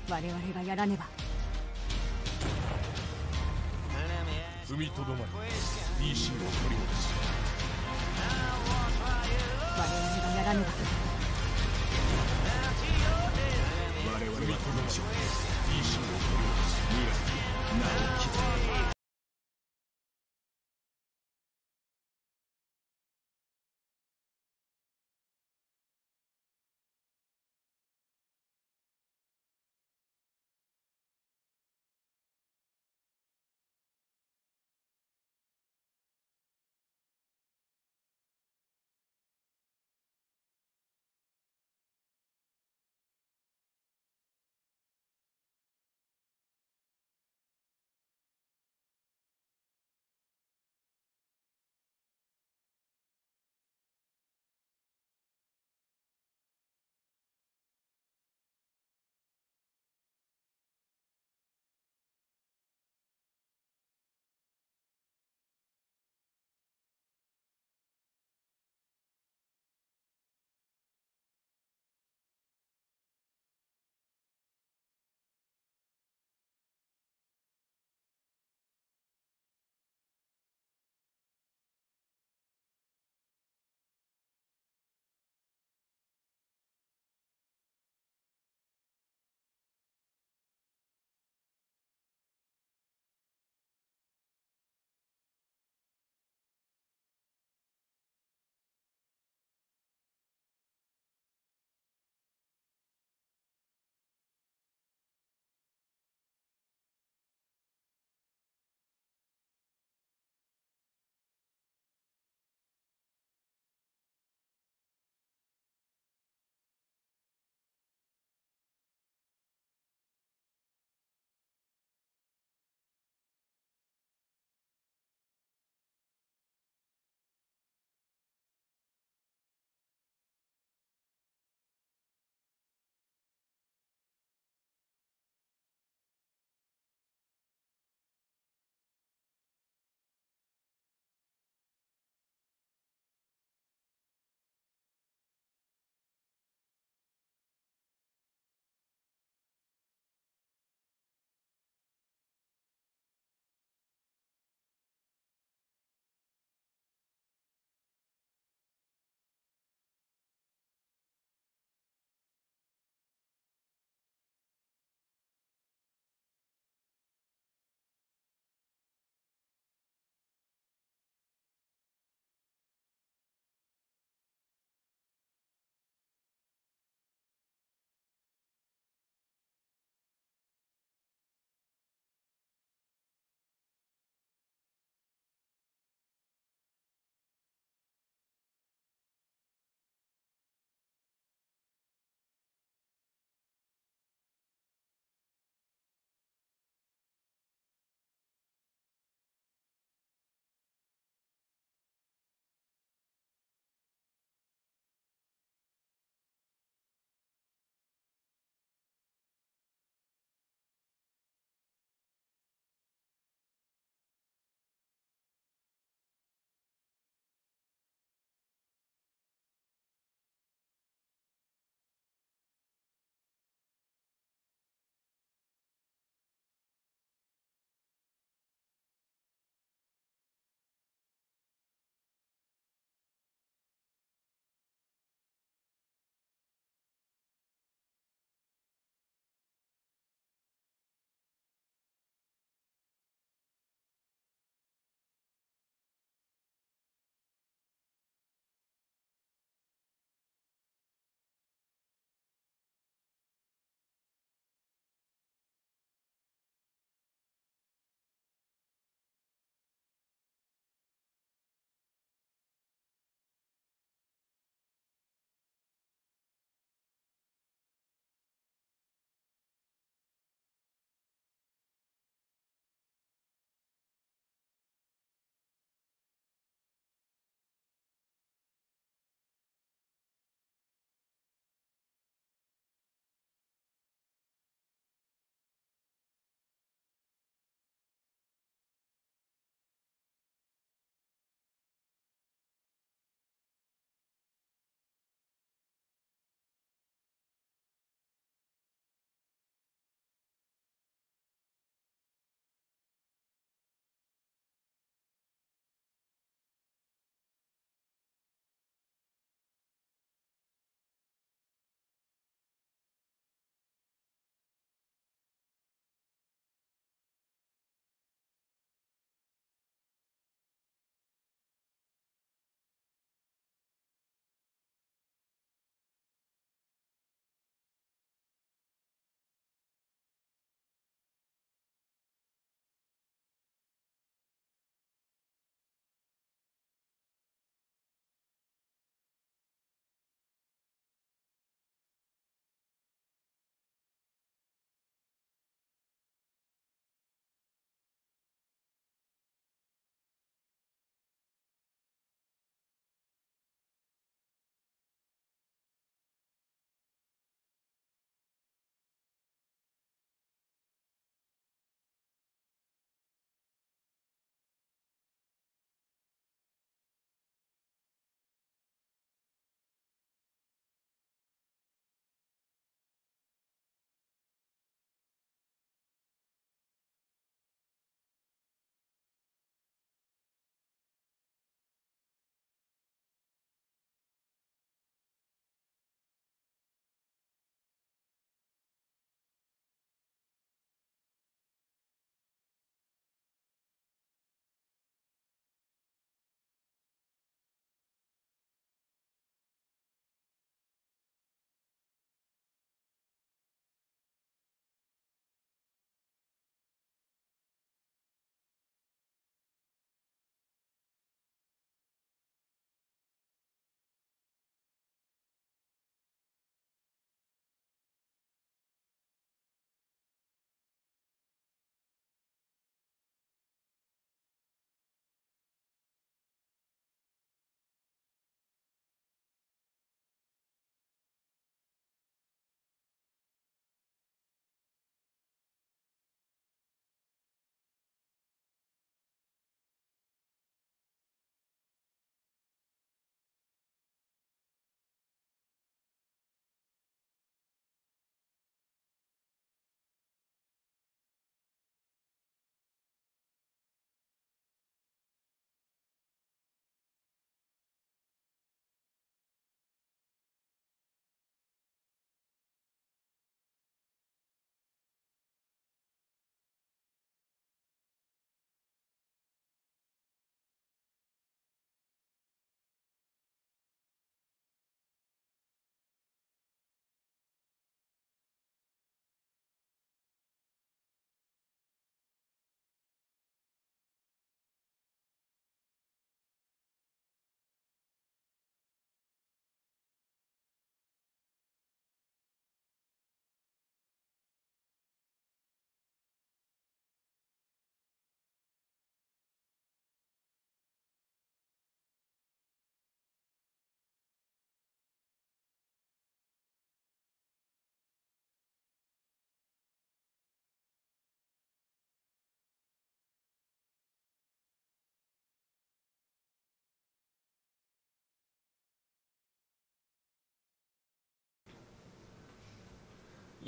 我々がやらねば。踏みとどまり、妊娠を取り戻す。我々がやらねば。我々はこの場所、妊娠を取り戻す。未来に名を刻む。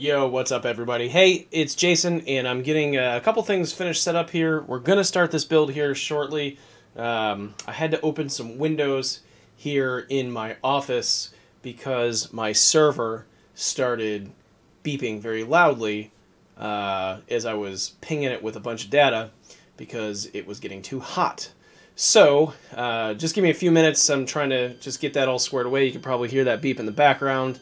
Yo, what's up everybody? Hey, it's Jason, and I'm getting a couple things finished set up here. We're going to start this build here shortly. I had to open some windows here in my office because my server started beeping very loudly as I was pinging it with a bunch of data because it was getting too hot. So, just give me a few minutes. I'm trying to just get that all squared away. You can probably hear that beep in the background.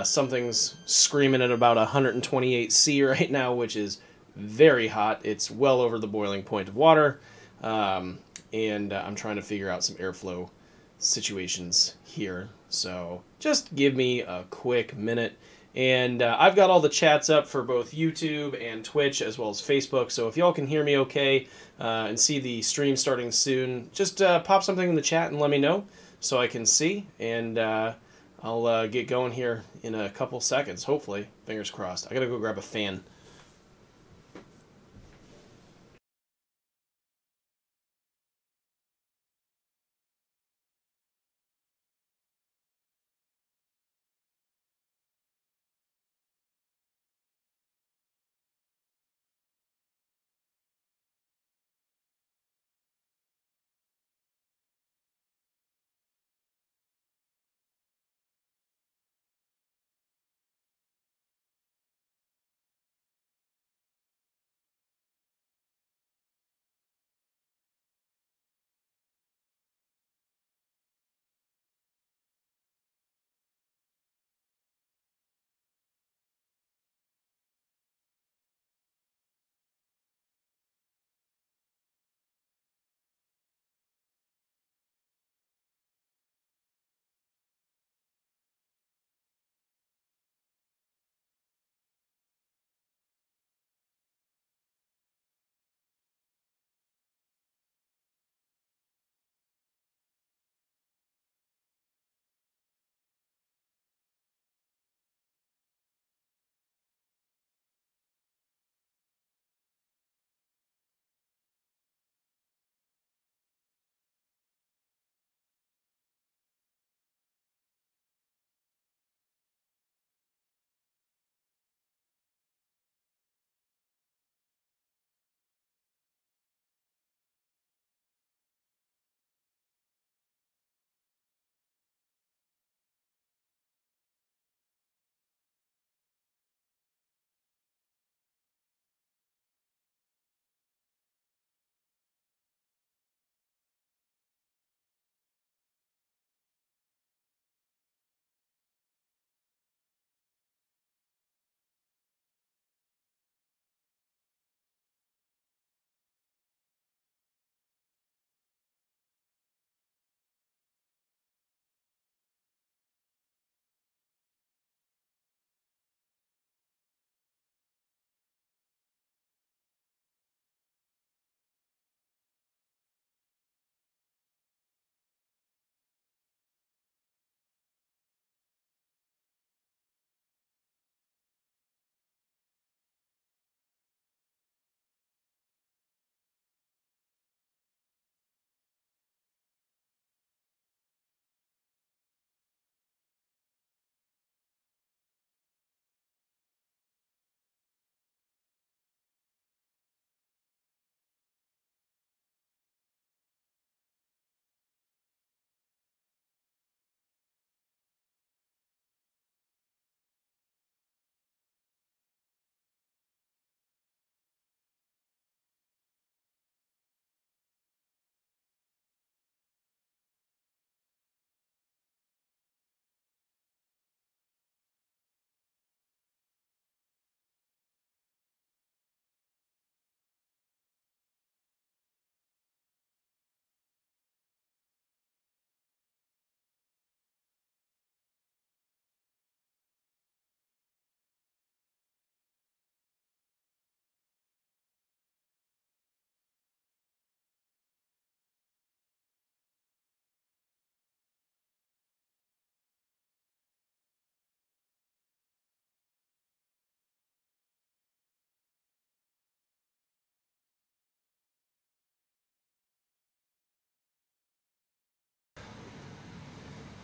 Something's screaming at about 128°C right now, which is very hot. It's well over the boiling point of water. And I'm trying to figure out some airflow situations here. So just give me a quick minute. And I've got all the chats up for both YouTube and Twitch as well as Facebook. So if y'all can hear me okay and see the stream starting soon, just pop something in the chat and let me know so I can see. And I'll get going here in a couple seconds, hopefully. Fingers crossed. I gotta go grab a fan.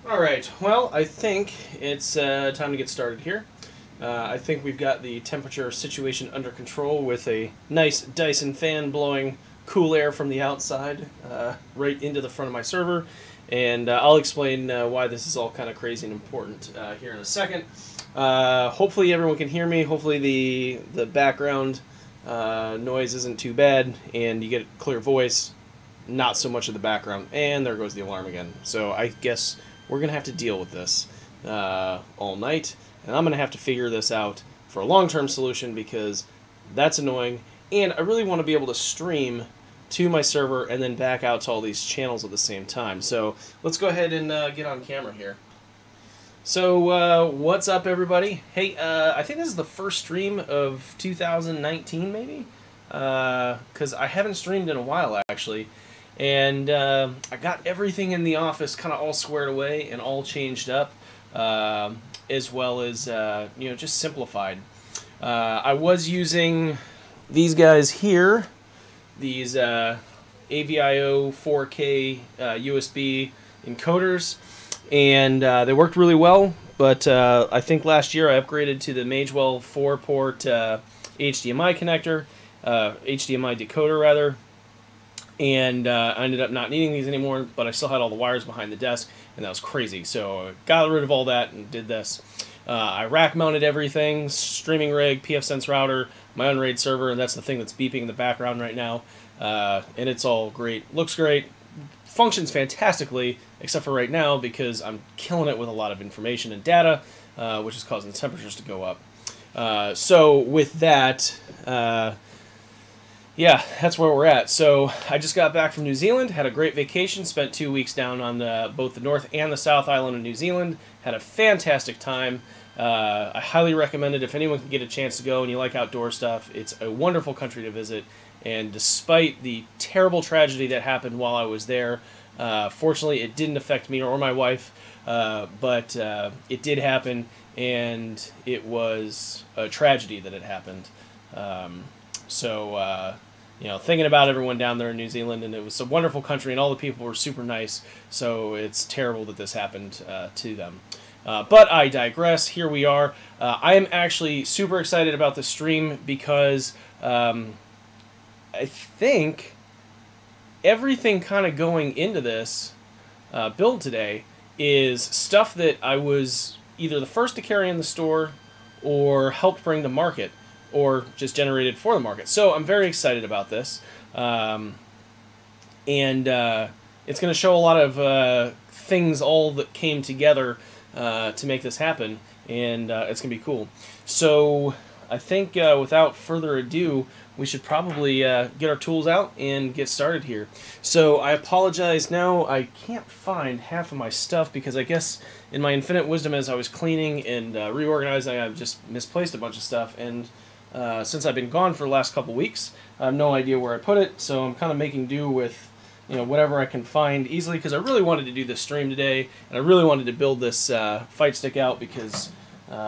Alright, well, I think it's time to get started here. I think we've got the temperature situation under control with a nice Dyson fan blowing cool air from the outside right into the front of my server. And I'll explain why this is all kind of crazy and important here in a second. Hopefully everyone can hear me. Hopefully the background noise isn't too bad and you get a clear voice. Not so much of the background. And there goes the alarm again. So I guess we're going to have to deal with this all night. And I'm going to have to figure this out for a long-term solution because that's annoying. And I really want to be able to stream to my server and then back out to all these channels at the same time. So let's go ahead and get on camera here. So what's up, everybody? Hey, I think this is the first stream of 2019, maybe? Because I haven't streamed in a while, actually. And I got everything in the office kind of all squared away and all changed up, as well as, you know, just simplified. I was using these guys here, these AVIO 4K USB encoders, and they worked really well, but I think last year I upgraded to the Magewell 4-port HDMI connector, HDMI decoder rather, and I ended up not needing these anymore, but I still had all the wires behind the desk, and that was crazy, so I got rid of all that and did this. I rack mounted everything, streaming rig, pfSense router, my Unraid server, and that's the thing that's beeping in the background right now. And it's all great. Looks great. Functions fantastically, except for right now because I'm killing it with a lot of information and data, which is causing the temperatures to go up. So with that, yeah, that's where we're at. So I just got back from New Zealand, had a great vacation, spent 2 weeks down on both the North and the South Island of New Zealand, had a fantastic time. I highly recommend it if anyone can get a chance to go and you like outdoor stuff. It's a wonderful country to visit, and despite the terrible tragedy that happened while I was there, fortunately it didn't affect me or my wife, but it did happen, and it was a tragedy that it happened. You know, thinking about everyone down there in New Zealand, and it was a wonderful country, and all the people were super nice, so it's terrible that this happened to them. But I digress. Here we are. I am actually super excited about the stream because I think everything kind of going into this build today is stuff that I was either the first to carry in the store or helped bring to market or just generated for the market. So I'm very excited about this. And it's going to show a lot of things all that came together to make this happen, and it's going to be cool. So I think without further ado, we should probably get our tools out and get started here. So I apologize now, I can't find half of my stuff because I guess in my infinite wisdom as I was cleaning and reorganizing, I've just misplaced a bunch of stuff, and since I've been gone for the last couple weeks, I have no idea where I put it, so I'm kind of making do with, you know, whatever I can find easily, because I really wanted to do this stream today, and I really wanted to build this fight stick out because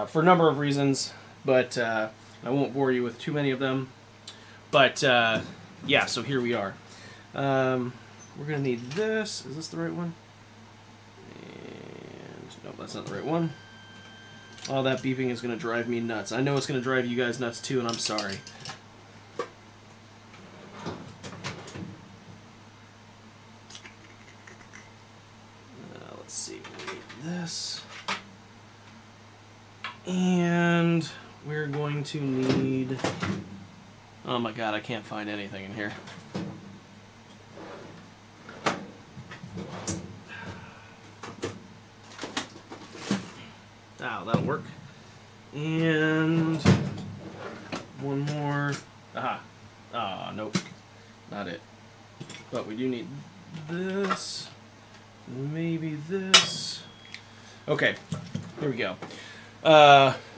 for a number of reasons, but I won't bore you with too many of them. But yeah, so here we are. We're gonna need this. Is this the right one? And no, that's not the right one. All that beeping is gonna drive me nuts. I know it's gonna drive you guys nuts too, and I'm sorry. Let's see, we need this. And we're going to need... Oh my god, I can't find anything in here. Oh, that'll work. And one more. Aha. Ah, nope. Not it. But we do need this. Maybe this. Okay, here we go.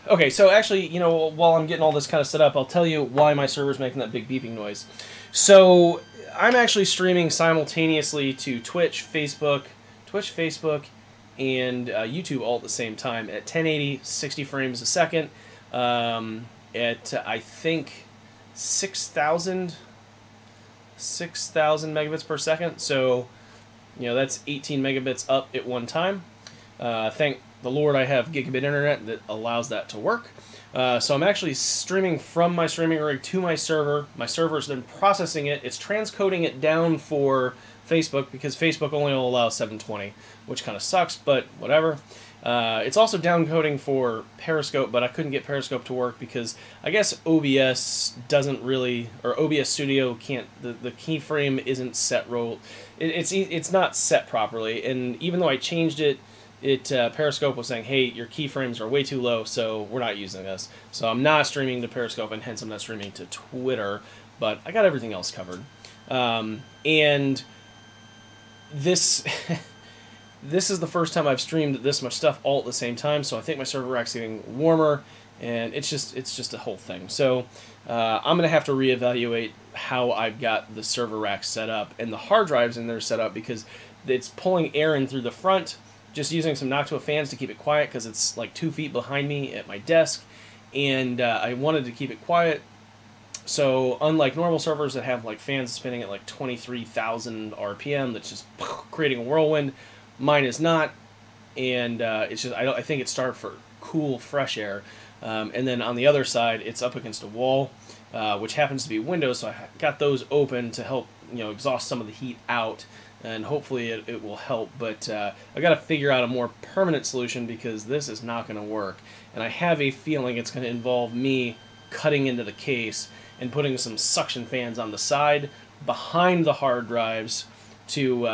Okay, so actually, you know, while I'm getting all this kind of set up, I'll tell you why my server's making that big beeping noise. So, I'm actually streaming simultaneously to Twitch, Facebook, and YouTube all at the same time at 1080, 60 frames a second, at, I think, 6,000 megabits per second. So, you know, that's 18 megabits up at one time. Thank the Lord I have gigabit internet that allows that to work. So I'm actually streaming from my streaming rig to my server. My server's then processing it. It's transcoding it down for Facebook because Facebook only will allow 720, which kind of sucks, but whatever. It's also downcoding for Periscope, but I couldn't get Periscope to work because I guess OBS doesn't really, or OBS Studio can't, the keyframe isn't set it's not set properly, and even though I changed it, Periscope was saying, hey, your keyframes are way too low, so we're not using this. So I'm not streaming to Periscope, and hence I'm not streaming to Twitter, but I got everything else covered. And this... This is the first time I've streamed this much stuff all at the same time, so I think my server rack's getting warmer, and it's just a whole thing. So I'm going to have to reevaluate how I've got the server rack set up and the hard drives in there set up, because it's pulling air in through the front, just using some Noctua fans to keep it quiet because it's like 2 feet behind me at my desk, and I wanted to keep it quiet. So unlike normal servers that have like fans spinning at like 23,000 RPM that's just creating a whirlwind, mine is not, and it's just I think it's started for cool, fresh air, and then on the other side it's up against a wall, which happens to be windows, so I got those open to help exhaust some of the heat out, and hopefully it will help. But I got to figure out a more permanent solution because this is not going to work, and I have a feeling it's going to involve me cutting into the case and putting some suction fans on the side behind the hard drives to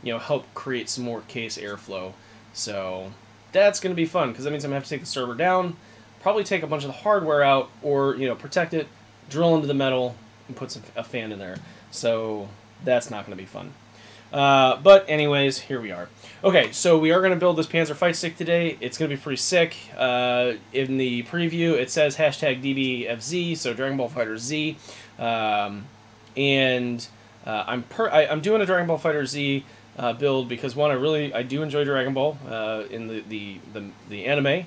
help create some more case airflow. So that's going to be fun because that means I'm going to have to take the server down, probably take a bunch of the hardware out, or protect it, drill into the metal, and put a fan in there. So that's not going to be fun. But anyways, here we are. Okay, so we are going to build this Panzer Fight Stick today. It's going to be pretty sick. In the preview, it says hashtag DBFZ, so Dragon Ball Fighter Z. I'm doing a Dragon Ball Fighter Z build because, one, I do enjoy Dragon Ball in the anime,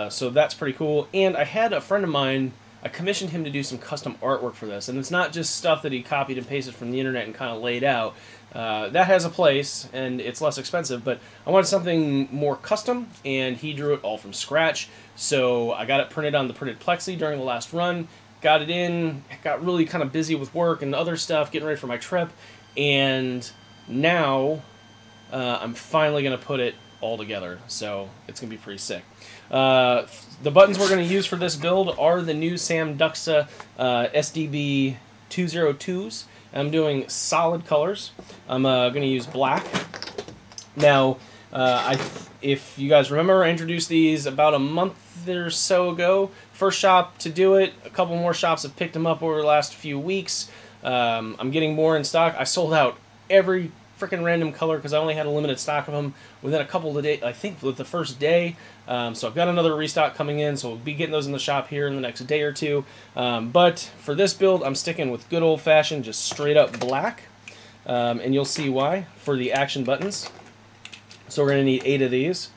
so that's pretty cool. And I had a friend of mine, I commissioned him to do some custom artwork for this, and it's not just stuff that he copied and pasted from the internet and kind of laid out. That has a place, and it's less expensive, but I wanted something more custom, and he drew it all from scratch. So I got it printed on the printed plexi during the last run, got it in, got really kind of busy with work and other stuff, getting ready for my trip, and now I'm finally going to put it all together, so it's going to be pretty sick. The buttons we're going to use for this build are the new Sam Duxa SDB 202s. I'm doing solid colors. I'm going to use black. Now, if you guys remember, I introduced these about a month or so ago. First shop to do it. A couple more shops have picked them up over the last few weeks. I'm getting more in stock. I sold out every freaking random color because I only had a limited stock of them within a couple of days, I think with the first day. So I've got another restock coming in, so we'll be getting those in the shop here in the next day or two. But for this build, I'm sticking with good old-fashioned, just straight-up black. And you'll see why for the action buttons. So we're going to need 8 of these.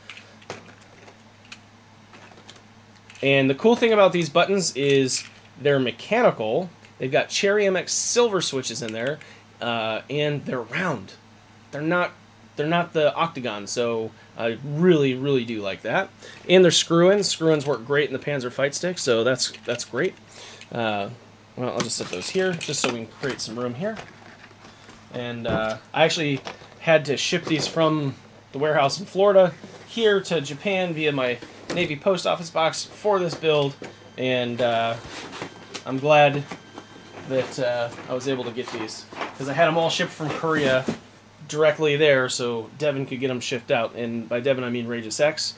And the cool thing about these buttons is they're mechanical. They've got Cherry MX silver switches in there, and they're round. They're not the octagon, so I really, really do like that. And they're screw-ins. Screw-ins work great in the Panzer Fight Stick, so that's great. Well, I'll just set those here, just so we can create some room here. And I actually had to ship these from the warehouse in Florida here to Japan via my Navy post office box for this build, and I'm glad that I was able to get these, because I had them all shipped from Korea directly there, so Devin could get them shipped out, and by Devin I mean Rageous X,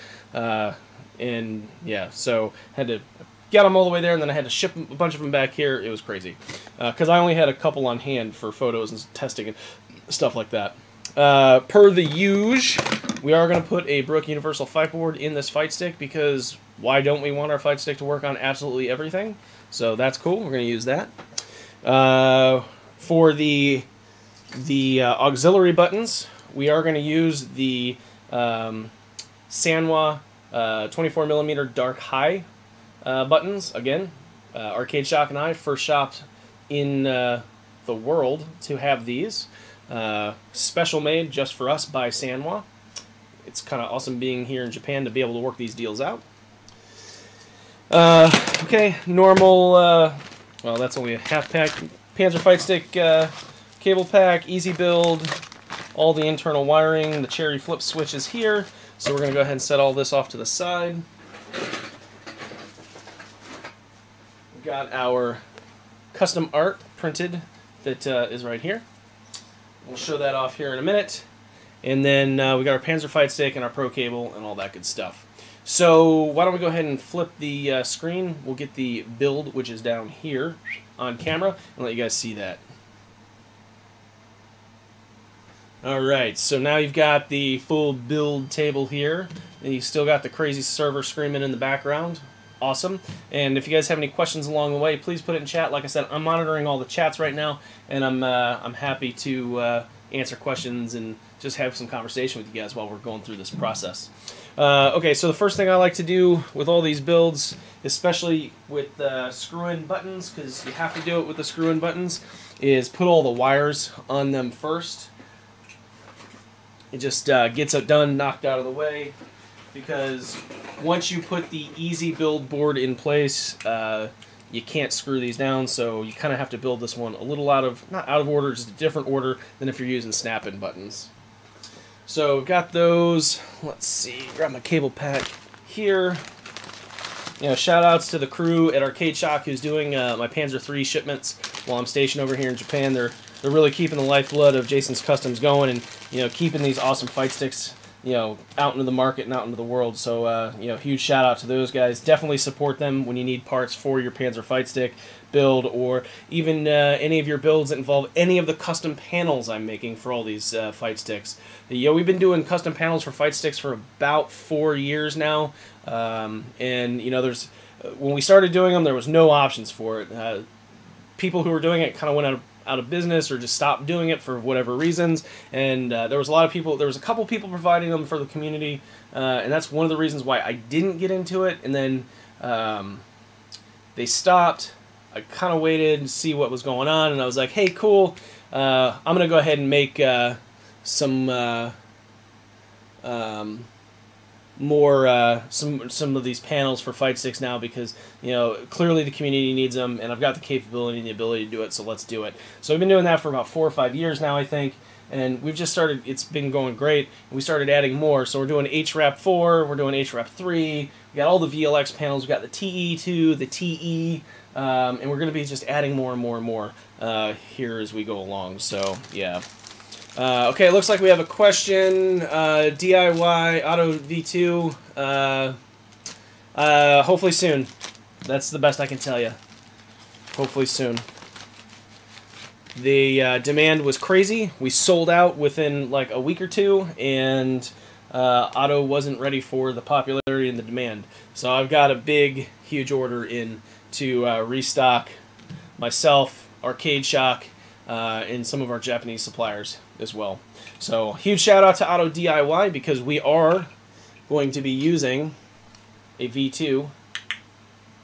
and yeah, so had to get them all the way there, and then I had to ship a bunch of them back here. It was crazy, because I only had a couple on hand for photos and testing and stuff like that. Per the usual, we are going to put a Brook Universal Fight Board in this Fight Stick, because why don't we want our Fight Stick to work on absolutely everything? So that's cool, we're going to use that. For the auxiliary buttons, we are going to use the Sanwa 24mm Dark High buttons. Again, Arcade Shock and I, first shop in the world to have these. Special made just for us by Sanwa. It's kind of awesome being here in Japan to be able to work these deals out. Okay, normal, well, that's only a half pack. Panzer Fight Stick cable pack, easy build, all the internal wiring, the cherry flip switch is here. So we're going to go ahead and set all this off to the side. We've got our custom art printed that is right here. We'll show that off here in a minute. And then we got our Panzer Fight Stick and our Pro Cable and all that good stuff. So why don't we go ahead and flip the screen. We'll get the build, which is down here on camera, and let you guys see that. Alright, so now you've got the full build table here, and you still got the crazy server screaming in the background. Awesome. And if you guys have any questions along the way, please put it in chat. Like I said, I'm monitoring all the chats right now, and I'm happy to answer questions and just have some conversation with you guys while we're going through this process. Okay, so the first thing I like to do with all these builds, especially with screw-in buttons, because you have to do it with the screw-in buttons, is put all the wires on them first. It just gets it done, knocked out of the way, because once you put the easy build board in place, you can't screw these down, so you kind of have to build this one a little not out of order, just a different order than if you're using snap-in buttons. So we've got those. Let's see, grab my cable pack here. You know, shout outs to the crew at Arcade Shock who's doing my Panzer III shipments while I'm stationed over here in Japan. They're really keeping the lifeblood of Jasen's Customs going, and you know, keeping these awesome fight sticks, you know, out into the market and out into the world. So you know, huge shout out to those guys. Definitely support them when you need parts for your Panzer Fight Stick build, or even any of your builds that involve any of the custom panels I'm making for all these fight sticks. You know, we've been doing custom panels for fight sticks for about 4 years now, and you know, when we started doing them, there was no options for it. People who were doing it kind of went out of business or just stopped doing it for whatever reasons, and there was a couple people providing them for the community, and that's one of the reasons why I didn't get into it. And then they stopped. I kind of waited to see what was going on, and I was like, hey, cool, I'm gonna go ahead and make some of these panels for fight sticks now, because you know, clearly the community needs them, and I've got the capability and the ability to do it, so let's do it. So I've been doing that for about 4 or 5 years now, I think, and we've just started. It's been going great, and we started adding more. So we're doing HRAP 4, we're doing HRAP 3, we got all the VLX panels, we got the TE2, the TE, and we're going to be just adding more and more and more here as we go along. So yeah. Okay, it looks like we have a question. DIY Auto V2. Hopefully soon. That's the best I can tell you. Hopefully soon. The demand was crazy. We sold out within like a week or two, and Auto wasn't ready for the popularity and the demand. So I've got a big, huge order in to restock myself, Arcade Shock, and some of our Japanese suppliers as well. So huge shout out to Auto DIY, because we are going to be using a V2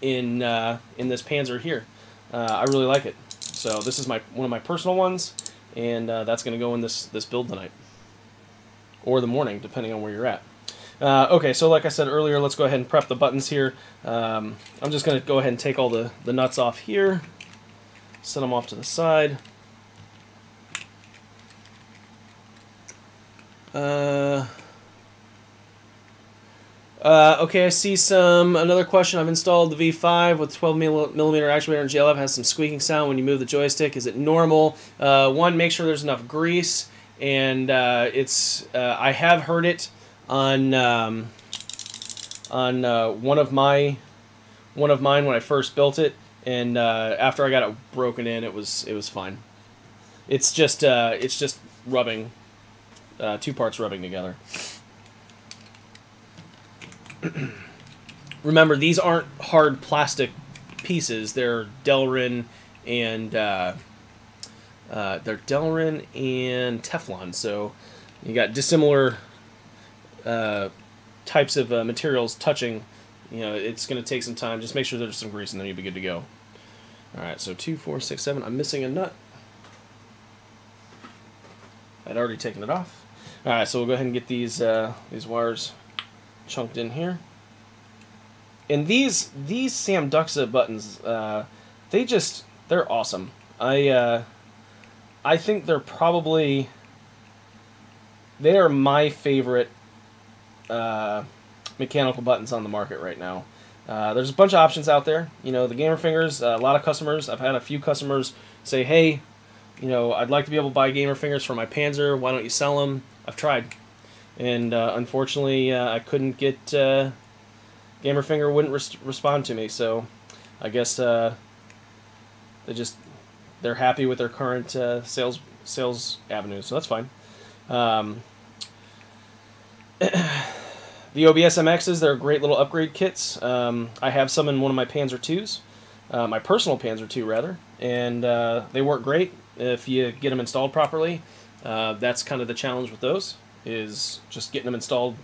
in this Panzer here. I really like it. So this is one of my personal ones, and that's going to go in this build tonight, or the morning, depending on where you're at. Okay, so like I said earlier, let's go ahead and prep the buttons here. I'm just going to go ahead and take all the nuts off here, set them off to the side. Okay, I see another question. I've installed the V5 with 12mm actuator and JLF. It has some squeaking sound when you move the joystick. Is it normal? One, make sure there's enough grease, and I have heard it on one of mine when I first built it, and after I got it broken in, it was fine. It's just rubbing, 2 parts rubbing together. Remember, these aren't hard plastic pieces. They're Delrin and Teflon. So you got dissimilar types of materials touching. You know, it's going to take some time. Just make sure there's some grease, and then you'll be good to go. All right, so 2, 4, 6, 7. I'm missing a nut. I'd already taken it off. All right, so we'll go ahead and get these wires chunked in here. And these Samduxa buttons, they're awesome. I think they are my favorite mechanical buttons on the market right now. There's a bunch of options out there. You know, the Gamer Fingers, a lot of customers, I've had a few customers say, hey, you know, I'd like to be able to buy Gamer Fingers for my Panzer, why don't you sell them? I've tried. And unfortunately, I couldn't get, Gamer Finger wouldn't respond to me, so I guess they're happy with their current sales avenues, so that's fine. The OBS MXs, they're great little upgrade kits. I have some in one of my Panzer IIs, my personal Panzer II rather, and they work great if you get them installed properly. That's kind of the challenge with those, is just getting them installed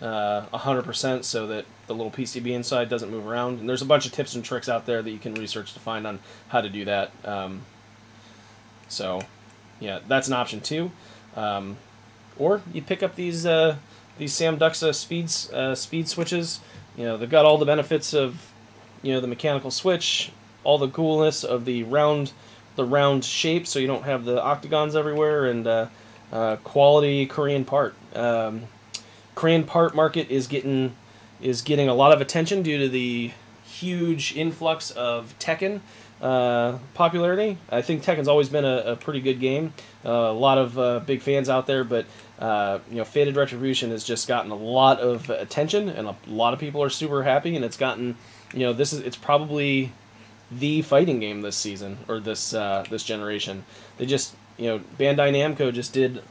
100% so that the little PCB inside doesn't move around. And there's a bunch of tips and tricks out there that you can research to find on how to do that. So, yeah, that's an option too. Or you pick up these Samduxa speed switches. You know, they've got all the benefits of, you know, the mechanical switch, all the coolness of the round shape, so you don't have the octagons everywhere, and quality Korean part. Korean part market is getting a lot of attention due to the huge influx of Tekken popularity. I think Tekken's always been a pretty good game. A lot of big fans out there, but you know, Fated Retribution has just gotten a lot of attention, and a lot of people are super happy. And it's gotten, you know, it's probably the fighting game this season, or this generation. They just, you know, Bandai Namco just did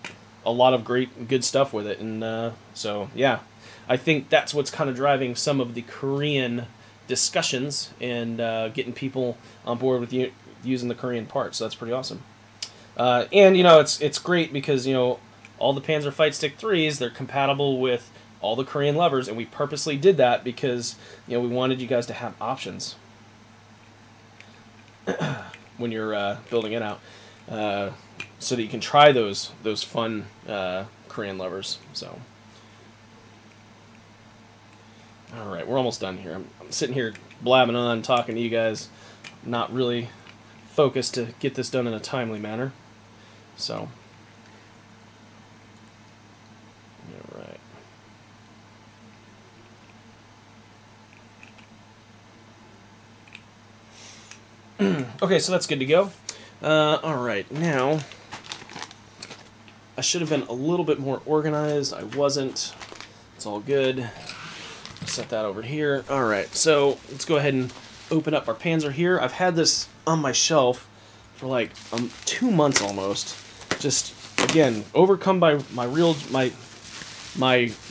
a lot of good stuff with it, and so yeah, I think that's what's kind of driving some of the Korean discussions and getting people on board with using the Korean parts. So that's pretty awesome. And you know, it's great because, you know, all the Panzer Fight Stick 3s, they're compatible with all the Korean levers, and we purposely did that because, you know, we wanted you guys to have options when you're building it out, so that you can try those fun Korean levers. So, all right, we're almost done here. I'm sitting here blabbing on, talking to you guys, not really focused to get this done in a timely manner. So, all right. Okay, so that's good to go. All right, now I should have been a little bit more organized. I wasn't. It's all good. Set that over here. All right, so let's go ahead and open up our Panzer here. I've had this on my shelf for like 2 months almost. Just, again, overcome by my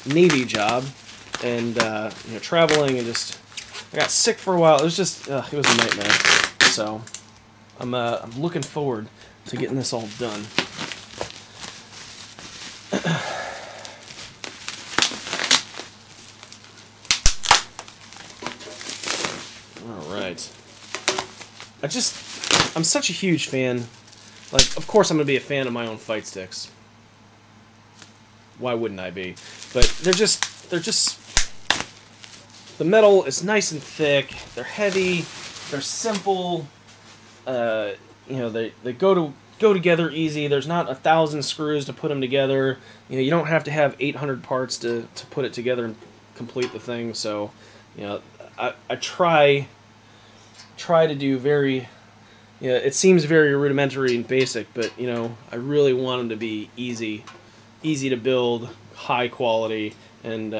Navy job, and you know, traveling, and just, I got sick for a while. It was just, it was a nightmare. So I'm looking forward to getting this all done. All right. I'm such a huge fan. Like, of course I'm going to be a fan of my own fight sticks. Why wouldn't I be? But they're just, the metal is nice and thick, they're heavy, they're simple, you know, they go together easy. There's not 1,000 screws to put them together. You know, you don't have to have 800 parts to put it together and complete the thing. So, you know, I try to do very, yeah, it seems very rudimentary and basic, but, you know, I really want them to be easy to build, high quality, and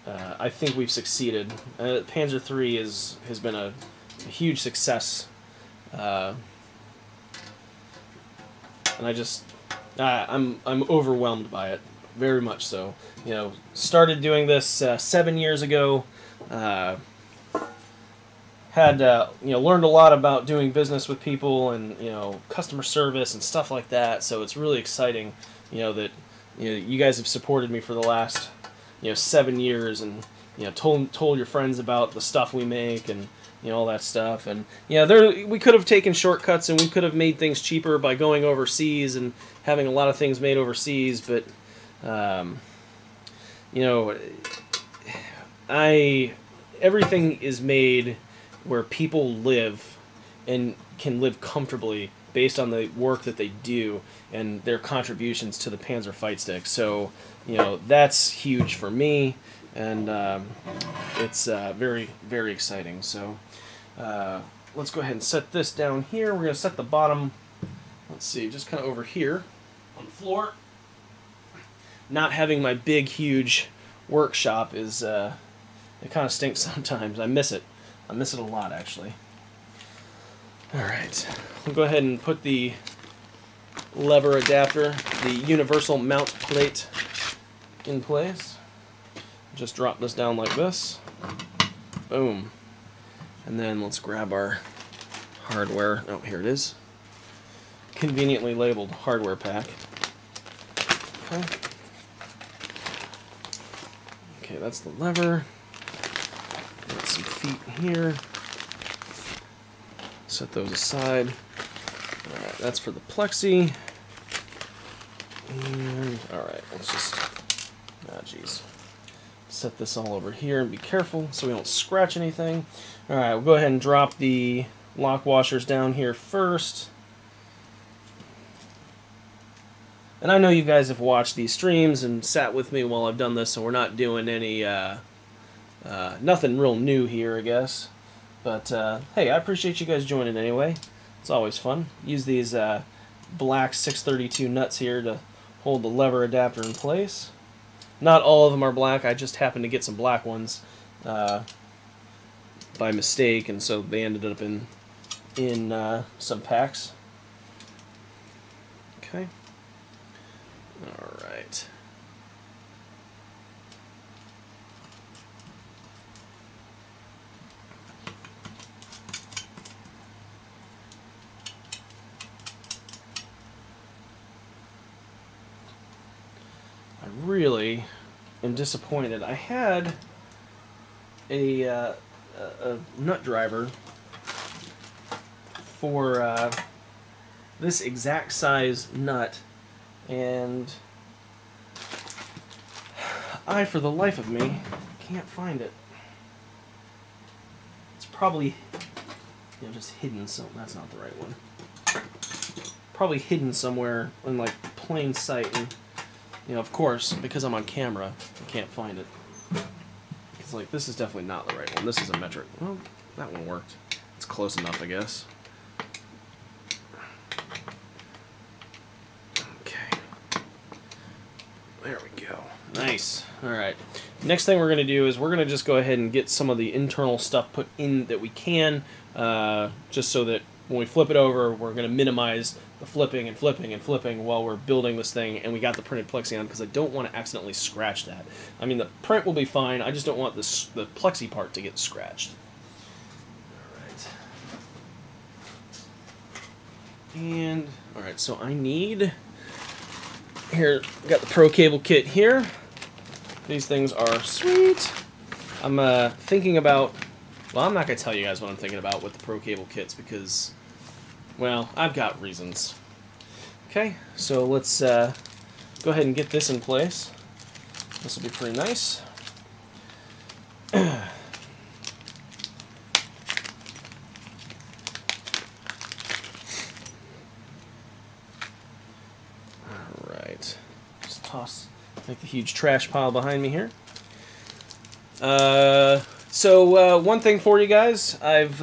I think we've succeeded. Panzer III has been a huge success, and I'm overwhelmed by it, very much so. You know, started doing this 7 years ago. Had you know, learned a lot about doing business with people, and, you know, customer service and stuff like that. So it's really exciting, you know, that, you know, you guys have supported me for the last, you know, 7 years, and, you know, told your friends about the stuff we make, and, you know, all that stuff. And, you know, we could have taken shortcuts, and we could have made things cheaper by going overseas and having a lot of things made overseas, but you know, everything is made where people live and can live comfortably based on the work that they do and their contributions to the Panzer fight stick. So, you know, that's huge for me, and it's very, very exciting. So let's go ahead and set this down here. We're going to set the bottom, let's see, just kind of over here on the floor. Not having my big, huge workshop is, it kind of stinks sometimes. I miss it. I miss it a lot, actually. Alright, we'll go ahead and put the lever adapter, the universal mount plate, in place. Just drop this down like this. Boom. And then let's grab our hardware. Oh, here it is. Conveniently labeled hardware pack. Okay. Okay, that's the lever. Got some feet here. Set those aside. Alright, that's for the plexi. And, alright, let's just, jeez. Set this all over here and be careful so we don't scratch anything. Alright, we'll go ahead and drop the lock washers down here first. And I know you guys have watched these streams and sat with me while I've done this, so we're not doing any, nothing real new here, I guess. But, hey, I appreciate you guys joining anyway. It's always fun. Use these black 632 nuts here to hold the lever adapter in place. Not all of them are black. I just happened to get some black ones by mistake, and so they ended up in some packs. Okay. All right. I really am disappointed. I had a nut driver for this exact size nut, and I, for the life of me, can't find it. It's probably, you know, just hidden somewhere. That's not the right one. Probably hidden somewhere in, like, plain sight. And, you know, of course, because I'm on camera, I can't find it. It's like, this is definitely not the right one. This is a metric. Well, that one worked. It's close enough, I guess. Okay. There we go. Nice. Alright. Next thing we're going to do is we're going to just go ahead and get some of the internal stuff put in that we can, just so that when we flip it over, we're going to minimize the flipping and flipping and flipping while we're building this thing, and we got the printed plexi on because I don't want to accidentally scratch that. I mean, the print will be fine, I just don't want the plexi part to get scratched. And, alright, so I need, here, got the Pro Cable Kit here. These things are sweet. I'm thinking about, well, I'm not going to tell you guys what I'm thinking about with the Pro Cable Kits because, well, I've got reasons. Okay, so let's go ahead and get this in place. This will be pretty nice. Alright, just toss, make the huge trash pile behind me here. So one thing for you guys, I've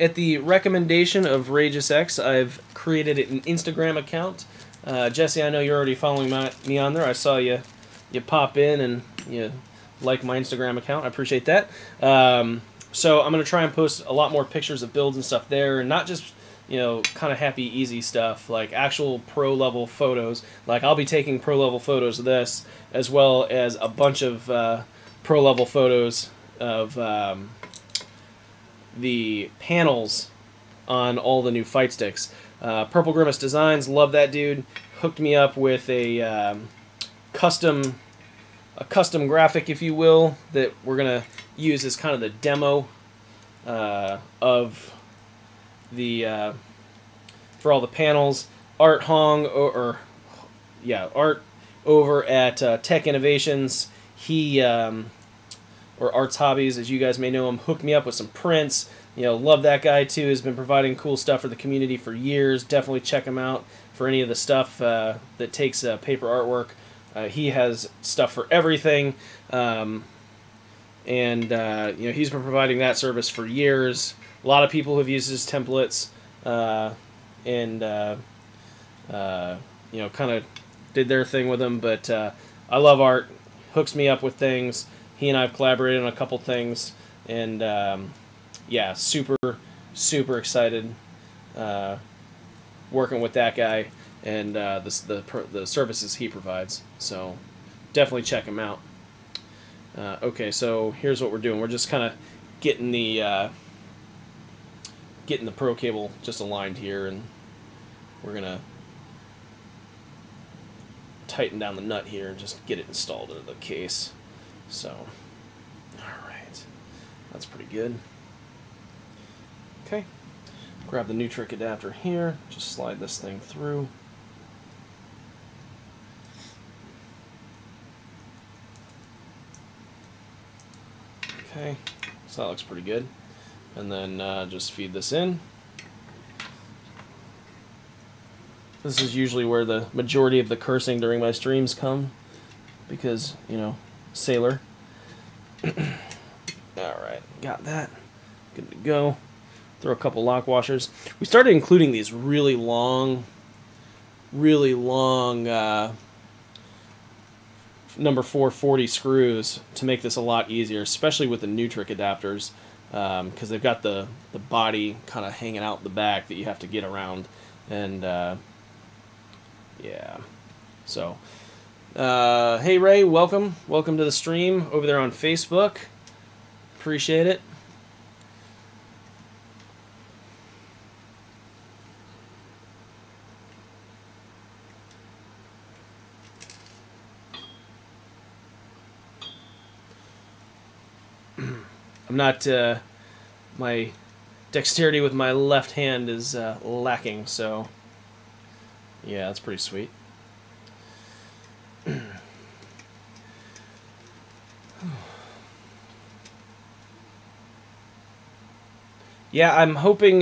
at the recommendation of RageousX, I've created an Instagram account. Jesse, I know you're already following me on there. I saw you pop in and you like my Instagram account. I appreciate that. So I'm going to try and post a lot more pictures of builds and stuff there, and not just, you know, kind of happy, easy stuff, like actual pro-level photos. Like, I'll be taking pro-level photos of this, as well as a bunch of pro-level photos of the panels on all the new fight sticks. Purple Grimace Designs, love that dude. Hooked me up with a custom graphic, if you will, that we're gonna use as kind of the demo of the for all the panels. Art Hong, Art over at Tech Innovations. He or or Arts Hobbies, as you guys may know him, hooked me up with some prints. You know, love that guy too. Has been providing cool stuff for the community for years. Definitely check him out for any of the stuff that takes paper artwork. He has stuff for everything, and you know, he's been providing that service for years. A lot of people have used his templates, and you know, kind of did their thing with him. But I love art. Hooks me up with things. He and I have collaborated on a couple things, and yeah, super excited working with that guy and the services he provides. So definitely check him out. Okay, so here's what we're doing. We're just kind of getting the pro cable just aligned here, and we're gonna tighten down the nut here and just get it installed into the case. So, all right, that's pretty good. Okay, grab the Nutric adapter here, just slide this thing through. Okay, so that looks pretty good. And then just feed this in. This is usually where the majority of the cursing during my streams come, because, you know, sailor. Alright, got that. Good to go. Throw a couple lock washers. We started including these really long number 440 screws to make this a lot easier, especially with the Nutric adapters, because they've got the body kind of hanging out the back that you have to get around. And yeah, so hey Ray, welcome to the stream over there on Facebook. Appreciate it. I'm not, my dexterity with my left hand is lacking, so yeah, that's pretty sweet. Yeah, I'm hoping,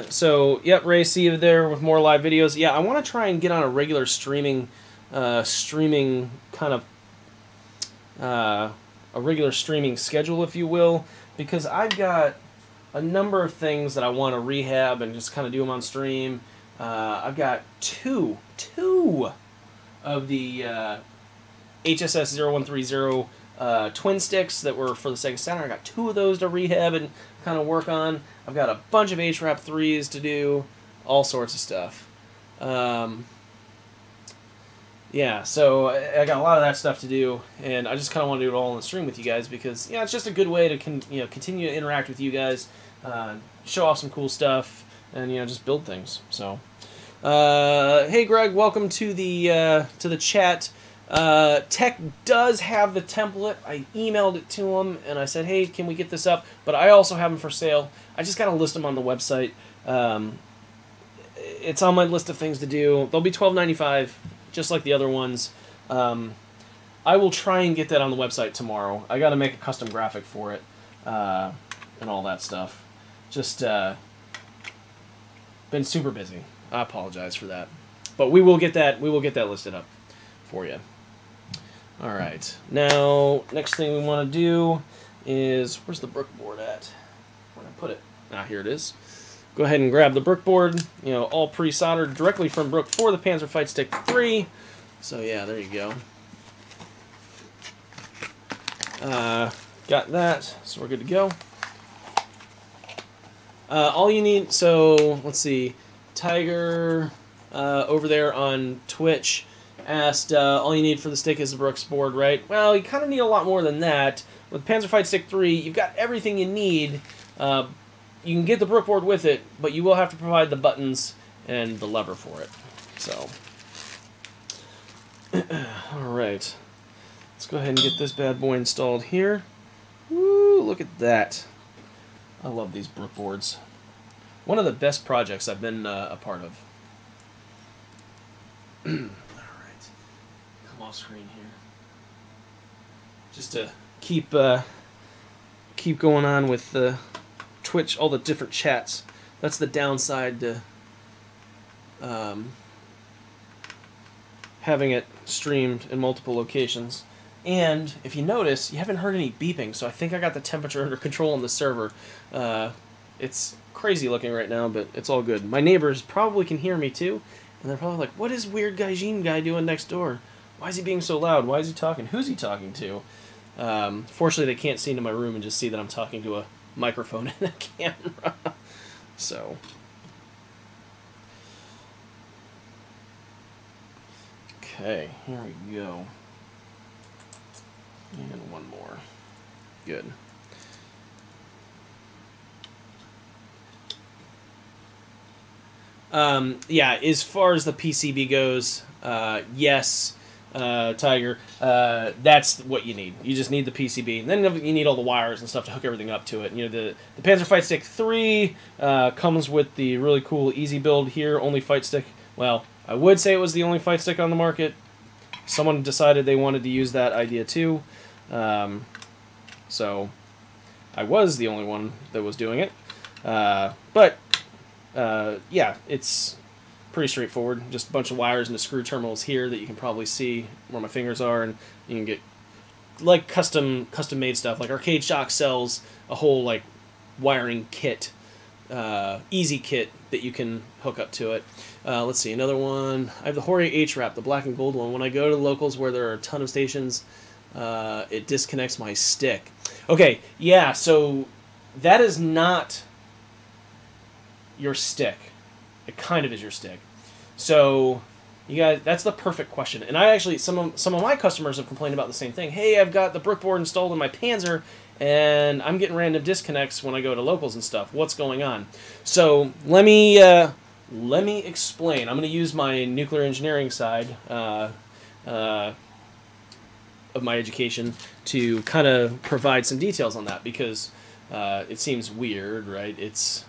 so, yep, Ray, see you there with more live videos. Yeah, I want to try and get on a regular streaming kind of, a regular streaming schedule, if you will, because I've got a number of things that I want to rehab and just kind of do them on stream. I've got two of the HSS 0130 twin sticks that were for the Sega Saturn. I got 2 of those to rehab and kind of work on. I've got a bunch of HRAP 3s to do, all sorts of stuff. Yeah, so I got a lot of that stuff to do, and I just kind of want to do it all on the stream with you guys because, yeah, it's just a good way to continue to interact with you guys, show off some cool stuff, and, you know, just build things. So, hey Greg, welcome to the chat. Tech does have the template. I emailed it to him, and I said, hey, can we get this up? But I also have them for sale. I just got to list them on the website. It's on my list of things to do. They'll be $12.95. Just like the other ones. I will try and get that on the website tomorrow. I got to make a custom graphic for it and all that stuff. Just been super busy. I apologize for that, but we will get that. We will get that listed up for you. All right. Now, next thing we want to do is, where's the brick board at? Where'd I put it? Ah, here it is. Go ahead and grab the brick board, you know, all pre-soldered directly from Brook for the Panzer Fight Stick 3. So yeah, there you go. Got that, so we're good to go. All you need, so let's see, Tiger over there on Twitch asked, all you need for the stick is the Brooks board, right? Well, you kind of need a lot more than that. With Panzer Fight Stick 3, you've got everything you need. You can get the Brook board with it, but you will have to provide the buttons and the lever for it. So, alright. Let's go ahead and get this bad boy installed here. Woo, look at that. I love these Brook boards. One of the best projects I've been a part of. Alright. Come off screen here. Just to keep keep going on with the Twitch, all the different chats. That's the downside to having it streamed in multiple locations. And if you notice, you haven't heard any beeping, so I think I got the temperature under control on the server. It's crazy looking right now, but it's all good. My neighbors probably can hear me too, and they're probably like, what is weird Gaijin guy doing next door? Why is he being so loud? Why is he talking? Who's he talking to? Fortunately, they can't see into my room and just see that I'm talking to a microphone and a camera. So... okay, here we go. And one more. Good. Yeah, as far as the PCB goes, yes, Tiger, that's what you need. You just need the PCB. And then you need all the wires and stuff to hook everything up to it. You know, the Panzer Fight Stick 3 comes with the really cool Easy Build here, only fight stick. Well, I would say it was the only fight stick on the market. Someone decided they wanted to use that idea too. So I was the only one that was doing it. But yeah, it's pretty straightforward. Just a bunch of wires and the screw terminals here that you can probably see where my fingers are, and you can get like custom made stuff. Like Arcade Shock sells a whole like wiring kit, easy kit that you can hook up to it. Let's see, another one. I have the Hori H-Wrap, the black and gold one. When I go to locals where there are a ton of stations, it disconnects my stick. Okay, yeah, so that is not your stick. It kind of is your stick. So, you guys, that's the perfect question. And I actually, some of my customers have complained about the same thing. Hey, I've got the brick board installed in my Panzer, and I'm getting random disconnects when I go to locals and stuff. What's going on? So, let me explain. I'm going to use my nuclear engineering side of my education to kind of provide some details on that, because it seems weird, right? It's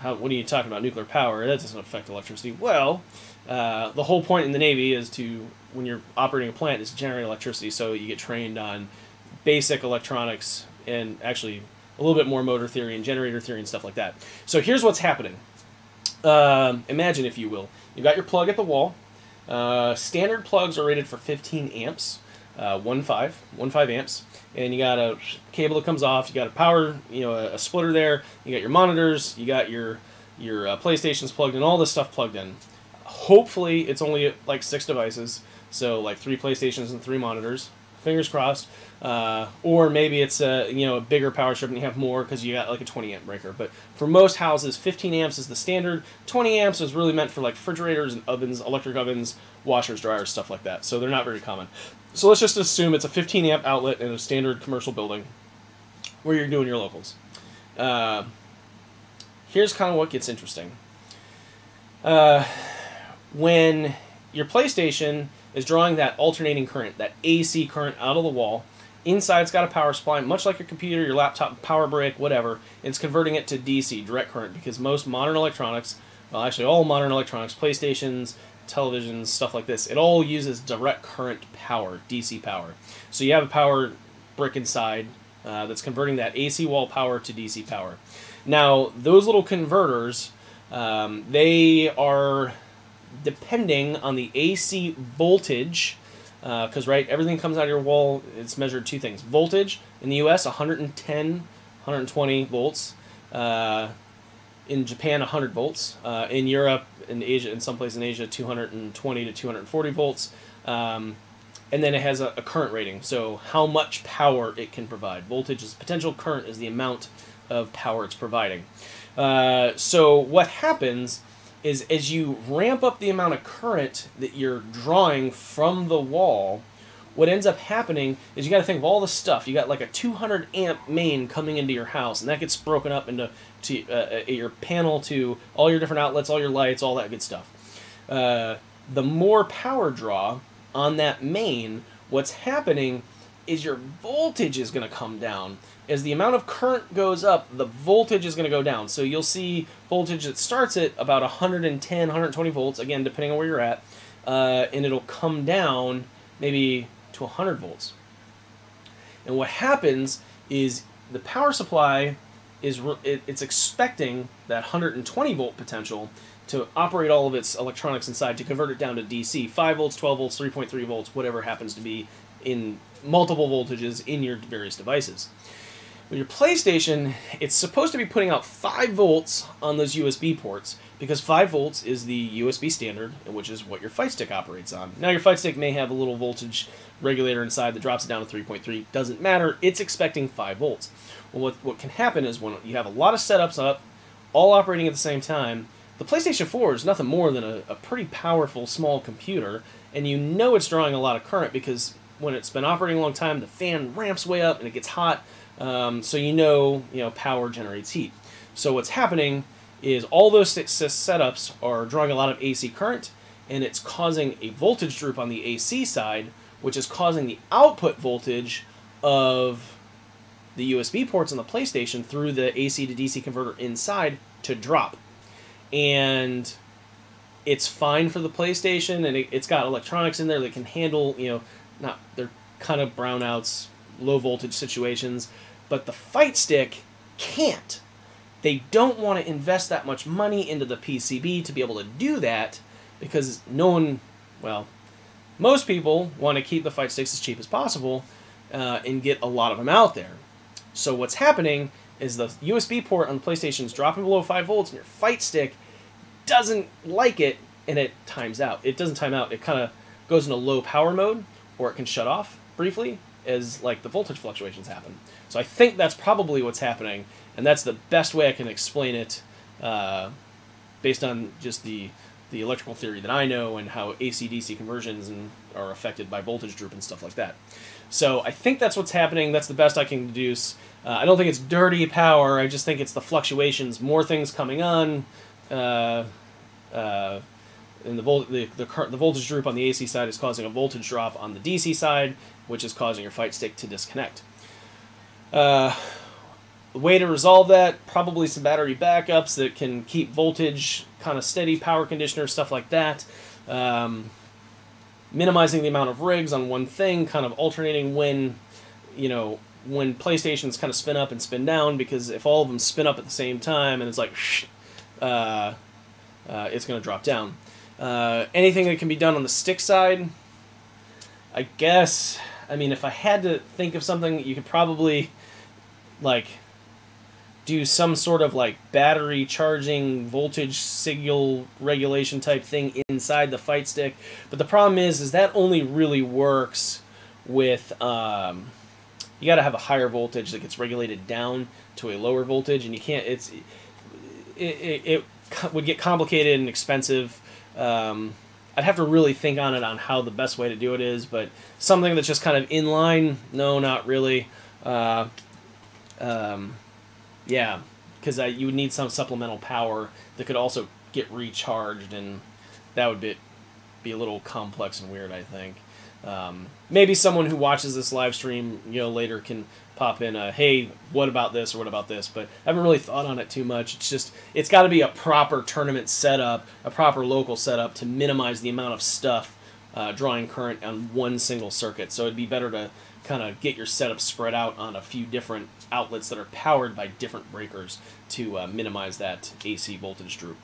what are you talking about, nuclear power? That doesn't affect electricity. Well, the whole point in the Navy is to, when you're operating a plant, is to generate electricity, so you get trained on basic electronics and actually a little bit more motor theory and generator theory and stuff like that. So here's what's happening. Imagine, if you will, you've got your plug at the wall. Standard plugs are rated for 15 amps, 1.5 amps, and you got a cable that comes off. You got a power, a splitter there. You got your monitors. You got your PlayStations plugged in. All this stuff plugged in. Hopefully, it's only like 6 devices, so like 3 PlayStations and 3 monitors. Fingers crossed. Or maybe it's a bigger power strip and you have more because you got like a 20 amp breaker. But for most houses, 15 amps is the standard. 20 amps is really meant for like refrigerators and ovens, electric ovens, washers, dryers, stuff like that. So they're not very common. So let's just assume it's a 15 amp outlet in a standard commercial building where you're doing your locals. Here's kind of what gets interesting. When your PlayStation is drawing that alternating current, that AC current out of the wall, inside it's got a power supply, much like your computer, your laptop, power brick, whatever. It's converting it to DC, direct current, because most modern electronics, well, actually all modern electronics, PlayStations, televisions, stuff like this, it all uses direct current power, DC power. So you have a power brick inside that's converting that AC wall power to DC power. Now, those little converters, they are depending on the AC voltage, because everything comes out of your wall. It's measured 2 things: voltage in the U.S. 110, 120 volts, in Japan 100 volts, in Europe, in Asia, in some places in Asia 220 to 240 volts, and then it has a current rating. So how much power it can provide. Voltage is potential, current is the amount of power it's providing. So what happens is, as you ramp up the amount of current that you're drawing from the wall, what ends up happening is you got to think of all the stuff. You got like a 200 amp main coming into your house, and that gets broken up into your panel to all your different outlets, all your lights, all that good stuff. The more power draw on that main, what's happening is your voltage is going to come down. As the amount of current goes up, the voltage is going to go down. So you'll see voltage that starts at about 110, 120 volts, again, depending on where you're at, and it'll come down maybe to 100 volts. And what happens is the power supply it's expecting that 120 volt potential to operate all of its electronics inside to convert it down to DC. 5 volts, 12 volts, 3.3 volts, whatever happens to be in multiple voltages in your various devices. With your PlayStation, it's supposed to be putting out 5 volts on those USB ports because 5 volts is the USB standard, which is what your Fight Stick operates on. Now, your Fight Stick may have a little voltage regulator inside that drops it down to 3.3. Doesn't matter. It's expecting 5 volts. Well, what can happen is when you have a lot of setups up, all operating at the same time, the PlayStation 4 is nothing more than a pretty powerful small computer, and you know it's drawing a lot of current because when it's been operating a long time, the fan ramps way up and it gets hot. So you know power generates heat. So what's happening is all those setups are drawing a lot of AC current, and it's causing a voltage droop on the AC side, which is causing the output voltage of the USB ports on the PlayStation through the AC to DC converter inside to drop. And it's fine for the PlayStation, and it's got electronics in there that can handle, they're kind of brownouts, low voltage situations, but the Fight Stick can't. They don't want to invest that much money into the PCB to be able to do that because most people want to keep the Fight Sticks as cheap as possible and get a lot of them out there. So what's happening is the USB port on the PlayStation is dropping below 5 volts, and your Fight Stick doesn't like it, and it times out. It doesn't time out. It kind of goes into low power mode, or it can shut off briefly as like the voltage fluctuations happen. So I think that's probably what's happening, and that's the best way I can explain it based on just the electrical theory that I know and how AC-DC conversions are affected by voltage droop and stuff like that. So I think that's what's happening. That's the best I can deduce. I don't think it's dirty power. I just think it's the fluctuations, more things coming on, and the voltage droop on the AC side is causing a voltage drop on the DC side, which is causing your Fight Stick to disconnect. The way to resolve that, probably some battery backups that can keep voltage kind of steady, power conditioner, stuff like that. Minimizing the amount of rigs on one thing, kind of alternating when PlayStations kind of spin up and spin down, because if all of them spin up at the same time and it's like, it's going to drop down. Anything that can be done on the stick side, I guess, if I had to think of something, you could probably, do some sort of, battery charging, voltage signal regulation type thing inside the Fight Stick. But the problem is that only really works with, you got to have a higher voltage that gets regulated down to a lower voltage, and you can't, it would get complicated and expensive. I'd have to really think on it on how the best way to do it is, but something that's just kind of in line, no, not really. Yeah, because you would need some supplemental power that could also get recharged, and that would be a little complex and weird, I think. Maybe someone who watches this live stream, later can pop in a, hey, what about this or what about this? But I haven't really thought on it too much. It's got to be a proper tournament setup, a proper local setup to minimize the amount of stuff drawing current on one single circuit. So it'd be better to kind of get your setup spread out on a few different outlets that are powered by different breakers to minimize that AC voltage droop.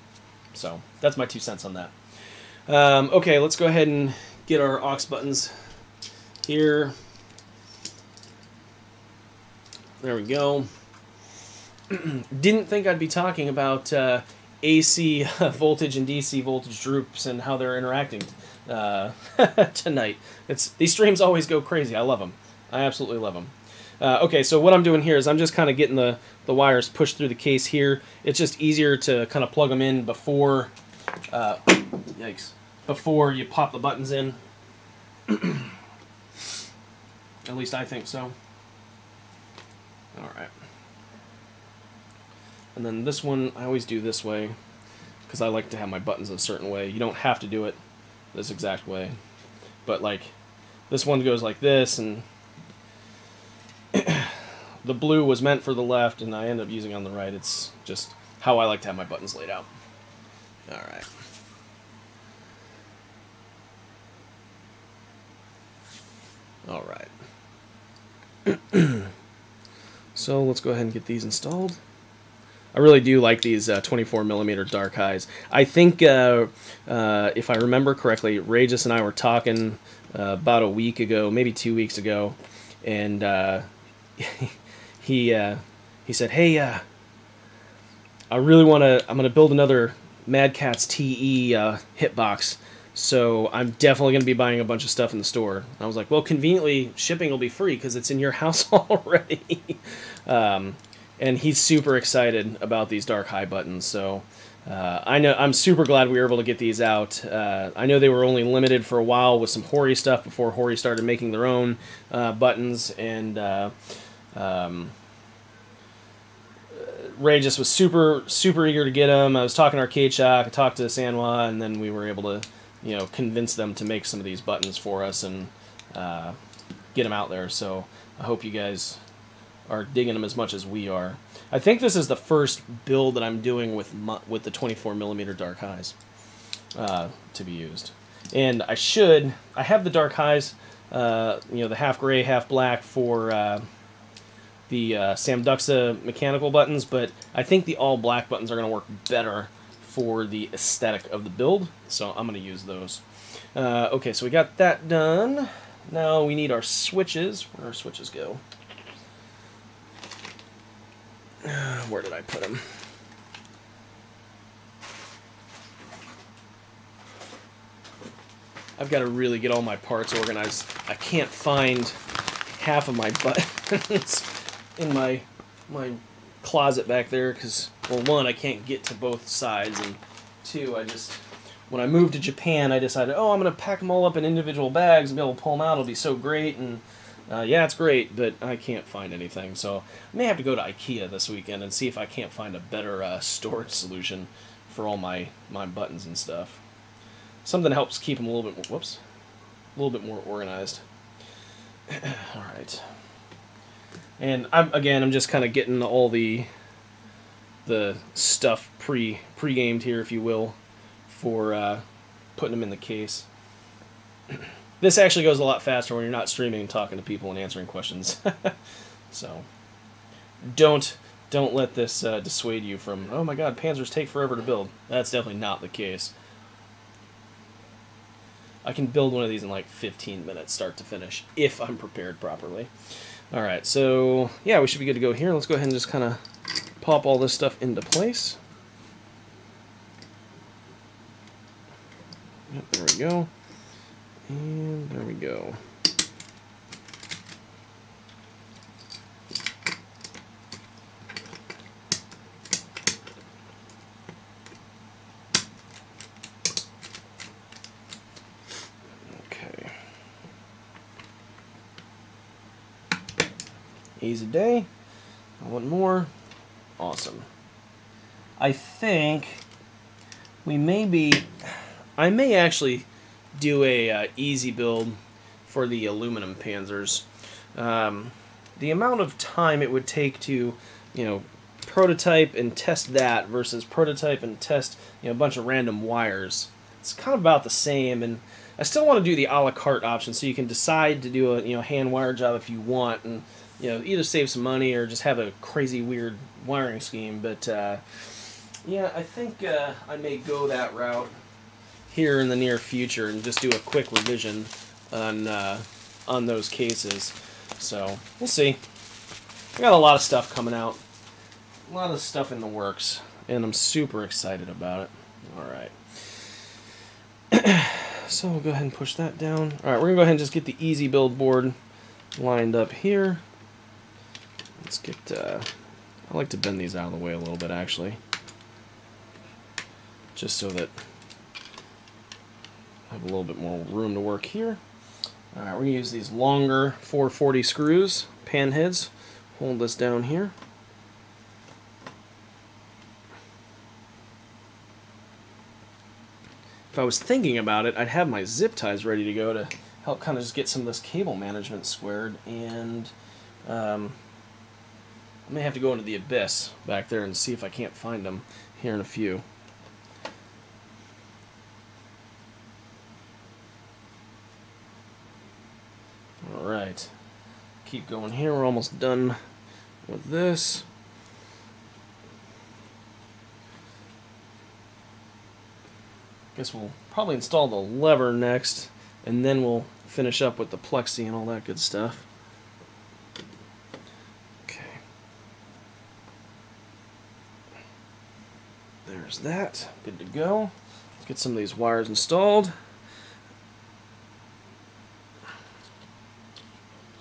So that's my 2 cents on that. Okay, let's go ahead and get our aux buttons here. There we go. Didn't think I'd be talking about AC voltage and DC voltage droops and how they're interacting tonight. These streams always go crazy. I love them. I absolutely love them. Okay, so what I'm doing here is I'm just kind of getting the wires pushed through the case here. It's just easier to kind of plug them in before, before you pop the buttons in. At least I think so. Alright. And then this one, I always do this way, because I like to have my buttons a certain way. You don't have to do it this exact way. But, this one goes like this, and the blue was meant for the left, and I end up using on the right. It's just how I like to have my buttons laid out. Alright. Alright. So let's go ahead and get these installed. I really do like these 24mm dark highs. I think, if I remember correctly, Regis and I were talking about a week ago, maybe 2 weeks ago, and he said, "Hey, I really want to. I'm going to build another Mad Catz TE hitbox, so I'm definitely going to be buying a bunch of stuff in the store." And I was like, "Well, conveniently, shipping will be free because it's in your house already." And he's super excited about these dark high buttons, so I know I'm super glad we were able to get these out. I know they were only limited for a while with some Hori stuff before Hori started making their own buttons, and Ray just was super eager to get them. I was talking to Arcade Shock, I talked to Sanwa, and then we were able to, convince them to make some of these buttons for us and get them out there. So I hope you guys are digging them as much as we are. I think this is the first build that I'm doing with the 24mm dark highs to be used. And I have the dark highs, the half gray, half black for the Samduxa mechanical buttons, but I think the all black buttons are going to work better for the aesthetic of the build, so I'm going to use those. Okay, so we got that done. Now we need our switches. Where do our switches go? Where did I put them? I've got to really get all my parts organized. I can't find half of my buttons in my closet back there because, well, one, I can't get to both sides, and two, when I moved to Japan, I decided, oh, I'm going to pack them all up in individual bags and be able to pull them out. It'll be so great, and yeah, it's great, but I can't find anything. So I may have to go to IKEA this weekend and see if I can't find a better storage solution for all my buttons and stuff. Something helps keep them a little bit more organized. All right. And I'm just kind of getting all the stuff pre-gamed here, if you will, for putting them in the case. This actually goes a lot faster when you're not streaming and talking to people and answering questions. So don't let this dissuade you from, oh my god, Panzers take forever to build. That's definitely not the case. I can build one of these in like 15 minutes, start to finish, if I'm prepared properly. Alright, so yeah, we should be good to go here. Let's go ahead and just kind of pop all this stuff into place. Yep, there we go. And there we go. Okay. Easy day. I want more. Awesome. I think I may actually do a easy build for the aluminum Panzers. The amount of time it would take to, prototype and test that versus prototype and test, a bunch of random wires, it's kind of about the same. And I still want to do the a la carte option, so you can decide to do a hand wire job if you want, and either save some money or just have a crazy weird wiring scheme. But yeah, I think I may go that route here in the near future and just do a quick revision on those cases. So we'll see. I got a lot of stuff coming out, a lot of stuff in the works, and I'm super excited about it. All right. So we'll go ahead and push that down. All right, we're gonna go ahead and just get the easy build board lined up here. Let's get. I like to bend these out of the way a little bit, actually, just so that I have a little bit more room to work here. All right, we're gonna use these longer 440 screws, pan heads. Hold this down here. If I was thinking about it, I'd have my zip ties ready to go to help kind of just get some of this cable management squared, and I may have to go into the abyss back there and see if I can't find them here in a few. Alright, keep going here, we're almost done with this. Guess we'll probably install the lever next, and then we'll finish up with the plexi and all that good stuff. Okay. There's that. Good to go. Let's get some of these wires installed.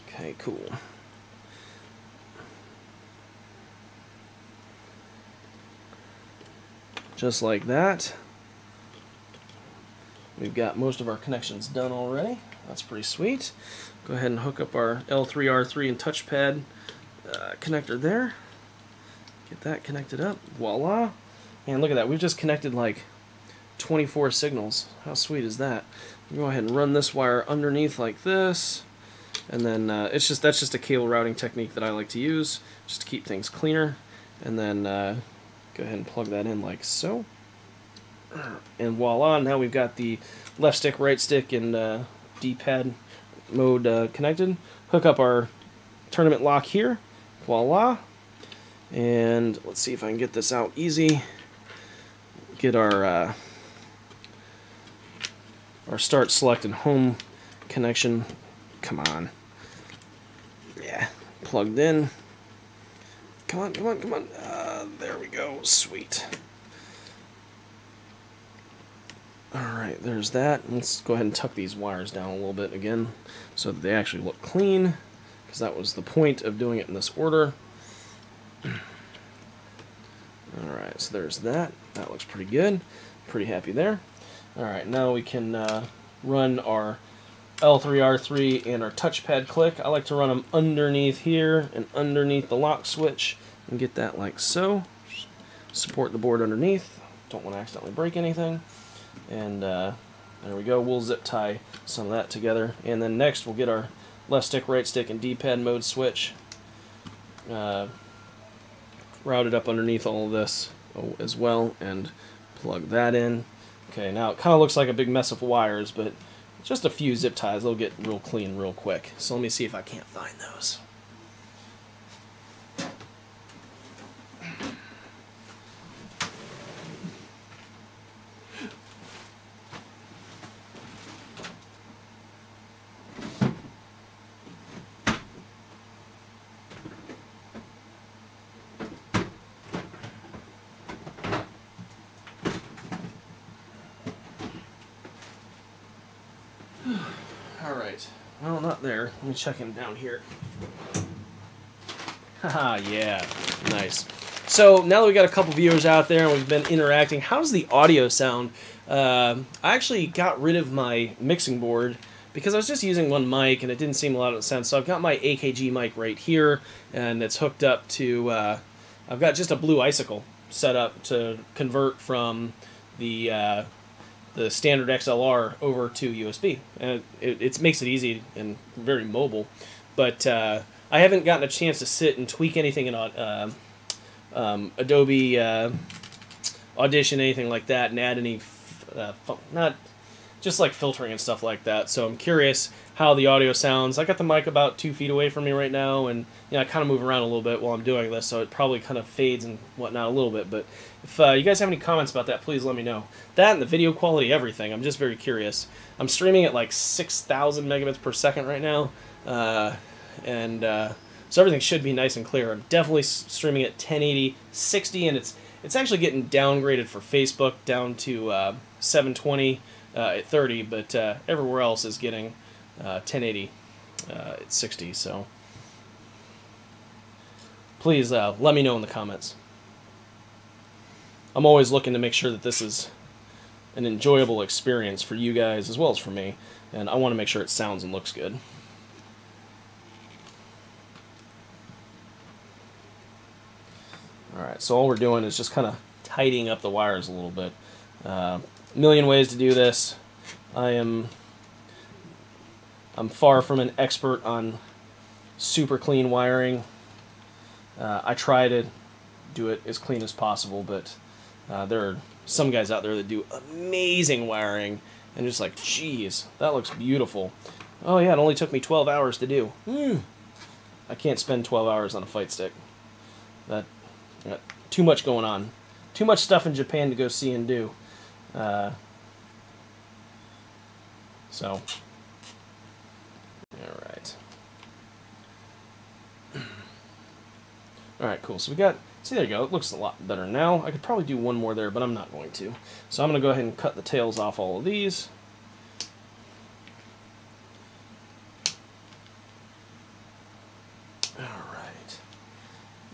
Okay, cool. Just like that. We've got most of our connections done already. That's pretty sweet. Go ahead and hook up our L3R3 and touchpad connector there. Get that connected up. Voila. And look at that. We've just connected like 24 signals. How sweet is that? Go ahead and run this wire underneath like this. And then that's just a cable routing technique that I like to use just to keep things cleaner. And then go ahead and plug that in like so. And voila, now we've got the left stick, right stick, and D-pad mode connected. Hook up our tournament lock here. Voila. And let's see if I can get this out easy. Get our start, select, and home connection. Come on. Yeah, plugged in. Come on, come on, come on. There we go. Sweet. Alright, there's that. Let's go ahead and tuck these wires down a little bit again so that they actually look clean, because that was the point of doing it in this order. Alright, so there's that. That looks pretty good. Pretty happy there. Alright, now we can run our L3R3 and our touchpad click. I like to run them underneath here and underneath the lock switch and get that like so. Support the board underneath. Don't want to accidentally break anything. And there we go. We'll zip tie some of that together. And then next we'll get our left stick, right stick, and D-pad mode switch routed up underneath all of this as well and plug that in. Okay, now it kind of looks like a big mess of wires, but just a few zip ties. They'll get real clean real quick. So let me see if I can't find those. Alright, well, not there. Let me check him down here. Haha, yeah, nice. So, now that we got a couple viewers out there and we've been interacting, how's the audio sound? I actually got rid of my mixing board because I was just using one mic and it didn't seem a lot of sense. So I've got my AKG mic right here and it's hooked up to, I've got just a blue icicle set up to convert from the standard XLR over to USB, and it makes it easy and very mobile. But I haven't gotten a chance to sit and tweak anything in Adobe Audition, anything like that, and add any not just like filtering and stuff like that. So I'm curious how the audio sounds. I got the mic about 2 feet away from me right now, and I kind of move around a little bit while I'm doing this, so it probably kind of fades and whatnot a little bit. But if you guys have any comments about that, please let me know. That and the video quality, everything. I'm just very curious. I'm streaming at like 6,000 megabits per second right now, so everything should be nice and clear. I'm definitely streaming at 1080, 60, and it's actually getting downgraded for Facebook down to 720 at 30, but everywhere else is getting 1080 at 60. So please let me know in the comments. I'm always looking to make sure that this is an enjoyable experience for you guys as well as for me, and I want to make sure it sounds and looks good. Alright, so all we're doing is just kind of tidying up the wires a little bit. A million ways to do this. I'm far from an expert on super clean wiring. I try to do it as clean as possible, but there are some guys out there that do amazing wiring, and just like, geez, that looks beautiful. Oh yeah, it only took me 12 hours to do. I can't spend 12 hours on a fight stick. That got too much going on. Too much stuff in Japan to go see and do. So, alright. Alright, cool. So we got, see, there you go. It looks a lot better now. I could probably do one more there, but I'm not going to. So I'm going to go ahead and cut the tails off all of these. Alright.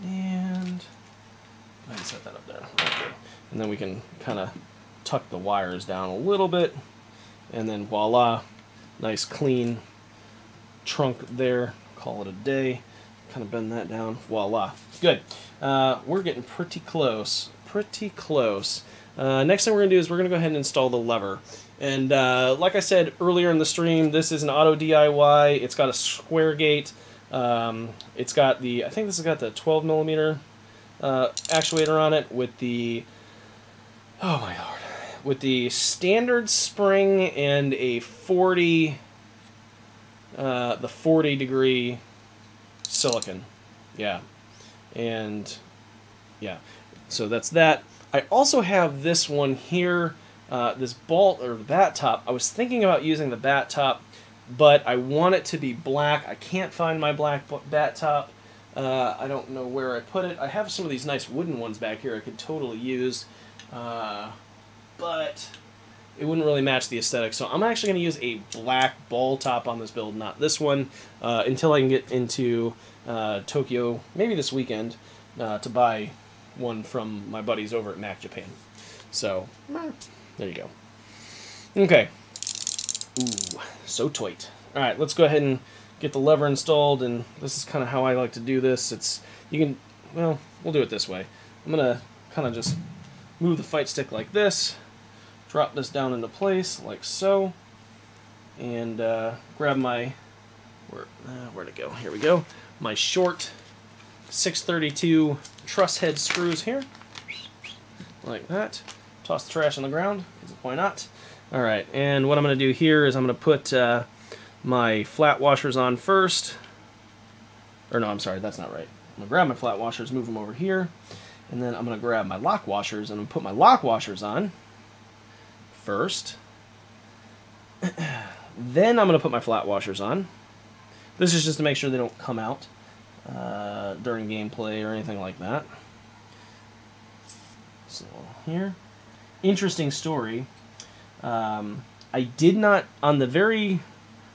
And go ahead and set that up there. Okay. And then we can kind of tuck the wires down a little bit. And then voila, nice clean trunk there. Call it a day. Kind of bend that down. Voila. Good. We're getting pretty close. Pretty close. Next thing we're going to do is we're going to go ahead and install the lever. And like I said earlier in the stream, this is an auto DIY. It's got a square gate. It's got the, I think this has got the 12 millimeter actuator on it with the, oh my lord, with the standard spring and a 40, the 40 degree silicon. Yeah. And yeah, so that's that. I also have this one here, this bolt or the bat top. I was thinking about using the bat top, but I want it to be black. I can't find my black bat top. I don't know where I put it. I have some of these nice wooden ones back here I could totally use, but it wouldn't really match the aesthetic. So I'm actually going to use a black ball top on this build, not this one, until I can get into Tokyo, maybe this weekend, to buy one from my buddies over at Mac Japan. So, there you go. Okay. Ooh, so tight. Alright, let's go ahead and get the lever installed, and this is kind of how I like to do this. It's, you can, well, we'll do it this way. I'm going to kind of just move the fight stick like this, drop this down into place like so, and grab my, where'd it go? Here we go. My short 632 truss head screws here, like that. Toss the trash on the ground, because why not? Alright, and what I'm going to do here is I'm going to put my flat washers on first. Or no, I'm sorry, that's not right. I'm going to grab my flat washers, move them over here, and then I'm going to grab my lock washers, and I'm going to put my lock washers on first. Then I'm going to put my flat washers on. This is just to make sure they don't come out during gameplay or anything like that. So here, interesting story. I did not, on the very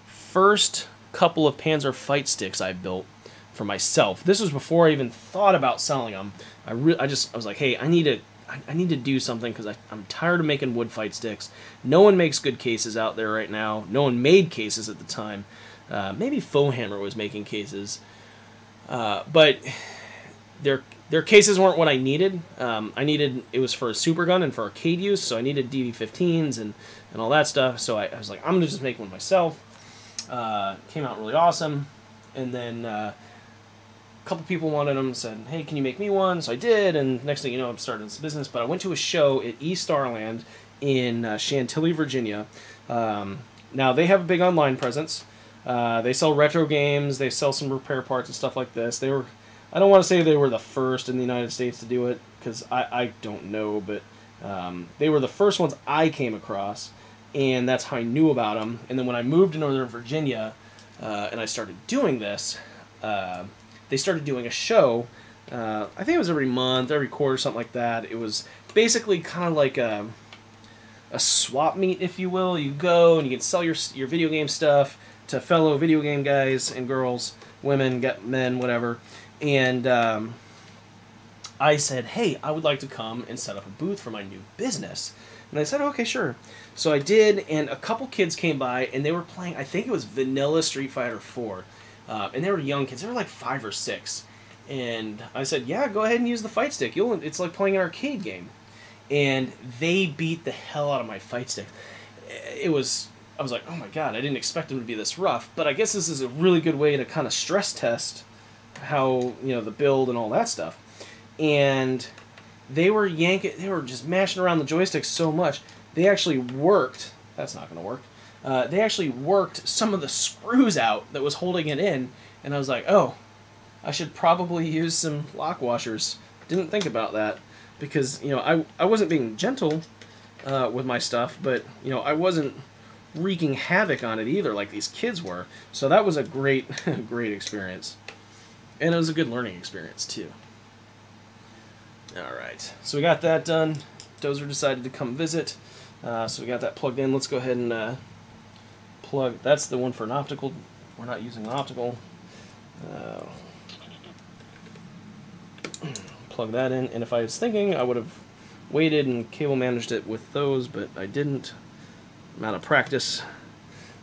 first couple of Panzer fight sticks I built for myself, this was before I even thought about selling them. I was like, hey, I need to do something, because I'm tired of making wood fight sticks. No one makes good cases out there right now. No one made cases at the time. Maybe Fohammer was making cases, but their cases weren't what I needed. It was for a super gun and for arcade use, so I needed DV15s and all that stuff. So I was like, I'm gonna just make one myself. Came out really awesome, and then a couple people wanted them and said, hey, can you make me one? So I did, and next thing you know, I'm starting this business. But I went to a show at Starland in Chantilly, Virginia. Now, they have a big online presence. They sell retro games, they sell some repair parts and stuff like this. They were, I don't want to say they were the first in the United States to do it, because I don't know, but they were the first ones I came across, and that's how I knew about them. And then when I moved to Northern Virginia, and I started doing this, they started doing a show. I think it was every month, every quarter, something like that. It was basically kind of like a swap meet, if you will. You go and you can sell your video game stuff to fellow video game guys and girls, women, men, whatever. And I said, hey, I would like to come and set up a booth for my new business. And they said, okay, sure. So I did, and a couple kids came by, and they were playing, I think it was Vanilla Street Fighter 4. And they were young kids. They were like 5 or 6. And I said, yeah, go ahead and use the fight stick. It's like playing an arcade game. And they beat the hell out of my fight stick. I was like, oh my god, I didn't expect them to be this rough. But I guess this is a really good way to kind of stress test how, the build and all that stuff. And they were just mashing around the joystick so much, they actually worked, that's not going to work, they actually worked some of the screws out that was holding it in, and I was like, oh, I should probably use some lock washers. Didn't think about that because, you know, I wasn't being gentle with my stuff, but, you know, I wasn't wreaking havoc on it either like these kids were. So that was a great, great experience. And it was a good learning experience, too. Alright, so we got that done. Dozer decided to come visit. So we got that plugged in. Let's go ahead and plug. That's the one for an optical. We're not using an optical. Plug that in. And if I was thinking, I would have waited and cable managed it with those, but I didn't. I'm out of practice.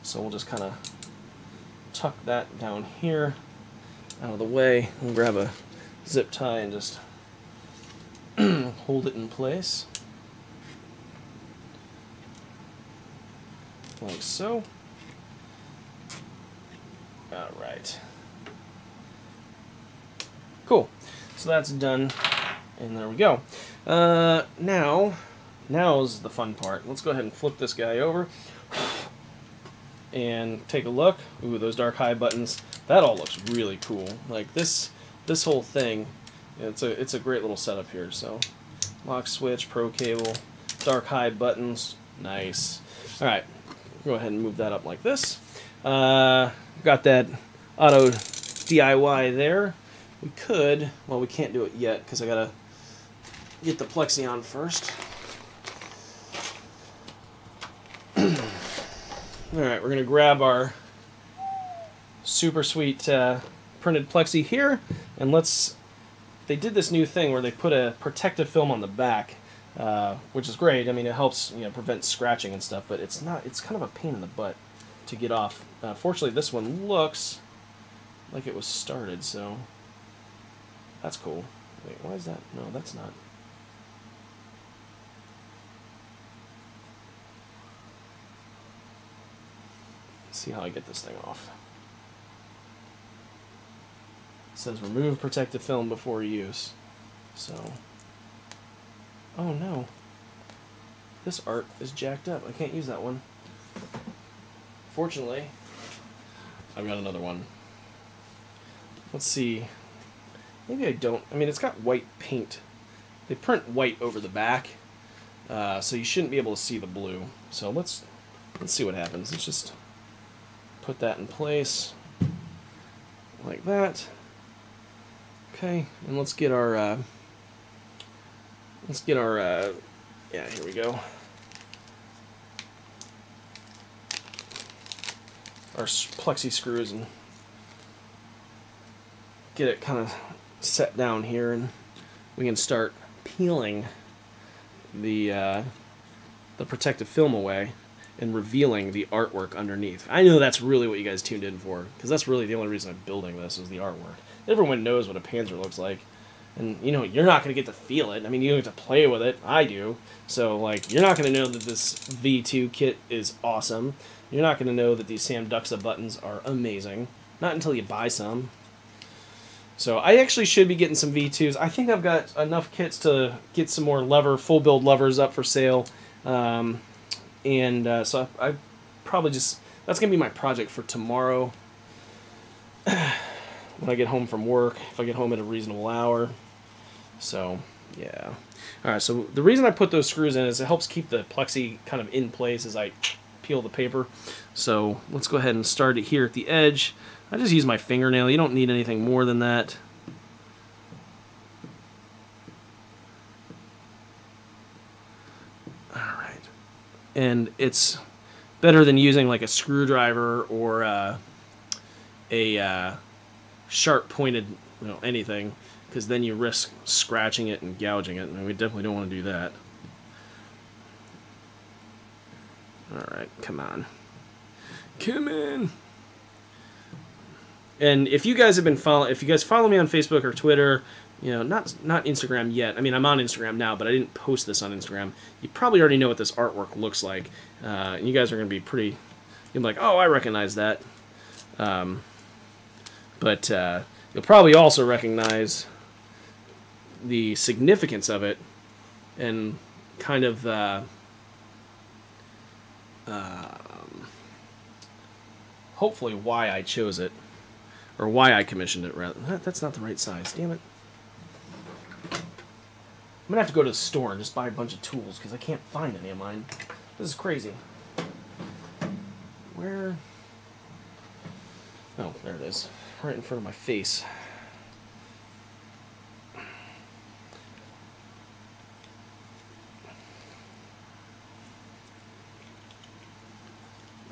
So we'll just kind of tuck that down here, out of the way, and grab a zip tie and just hold it in place. Like so. Alright. Cool. So that's done. And there we go. Now's the fun part. Let's go ahead and flip this guy over. And take a look. Ooh, those dark high buttons. That all looks really cool. Like this whole thing, it's a great little setup here. So lock switch, pro cable, dark high buttons. Nice. Alright. Go ahead and move that up like this. Got that auto DIY there. We could, well, we can't do it yet because I gotta get the plexi on first. Alright, we're gonna grab our super sweet printed plexi here, and they did this new thing where they put a protective film on the back, which is great. I mean, it helps, you know, prevent scratching and stuff, but it's kind of a pain in the butt to get off. Fortunately, this one looks like it was started, so that's cool. Wait, why is that? No, that's not. Let's see how I get this thing off. It says remove protective film before use. So, oh no. This art is jacked up. I can't use that one. Fortunately, I've got another one. Let's see. Maybe I don't. I mean, it's got white paint. They print white over the back, so you shouldn't be able to see the blue. So let's see what happens. Let's just put that in place like that. Okay, and let's get our yeah, here we go. Our plexi screws, and get it kind of set down here, and we can start peeling the protective film away and revealing the artwork underneath. I know that's really what you guys tuned in for, because that's really the only reason I'm building this, is the artwork. Everyone knows what a Panzer looks like, and you know, you're not going to get to feel it. I mean, you don't get to play with it. I do. So, like, you're not going to know that this V2 kit is awesome. You're not going to know that these Sam Duxa buttons are amazing. Not until you buy some. So I actually should be getting some V2s. I think I've got enough kits to get some more full build levers up for sale. So I probably just, that's going to be my project for tomorrow. When I get home from work, if I get home at a reasonable hour. So, yeah. Alright, so the reason I put those screws in is it helps keep the plexi kind of in place as I peel the paper. So let's go ahead and start it here at the edge. I just use my fingernail. You don't need anything more than that. Alright. And it's better than using like a screwdriver or a sharp pointed, you know, anything, because then you risk scratching it and gouging it, and we definitely don't want to do that. Alright, come on. Come in! And if you guys have been if you guys follow me on Facebook or Twitter, you know, not Instagram yet. I mean, I'm on Instagram now, but I didn't post this on Instagram. You probably already know what this artwork looks like. You guys are going to be pretty, you'll be like, oh, I recognize that. But you'll probably also recognize the significance of it and kind of hopefully why I chose it. or why I commissioned it, rather. That's not the right size, damn it. I'm gonna have to go to the store and just buy a bunch of tools, because I can't find any of mine. This is crazy. Where? Oh, there it is. Right in front of my face.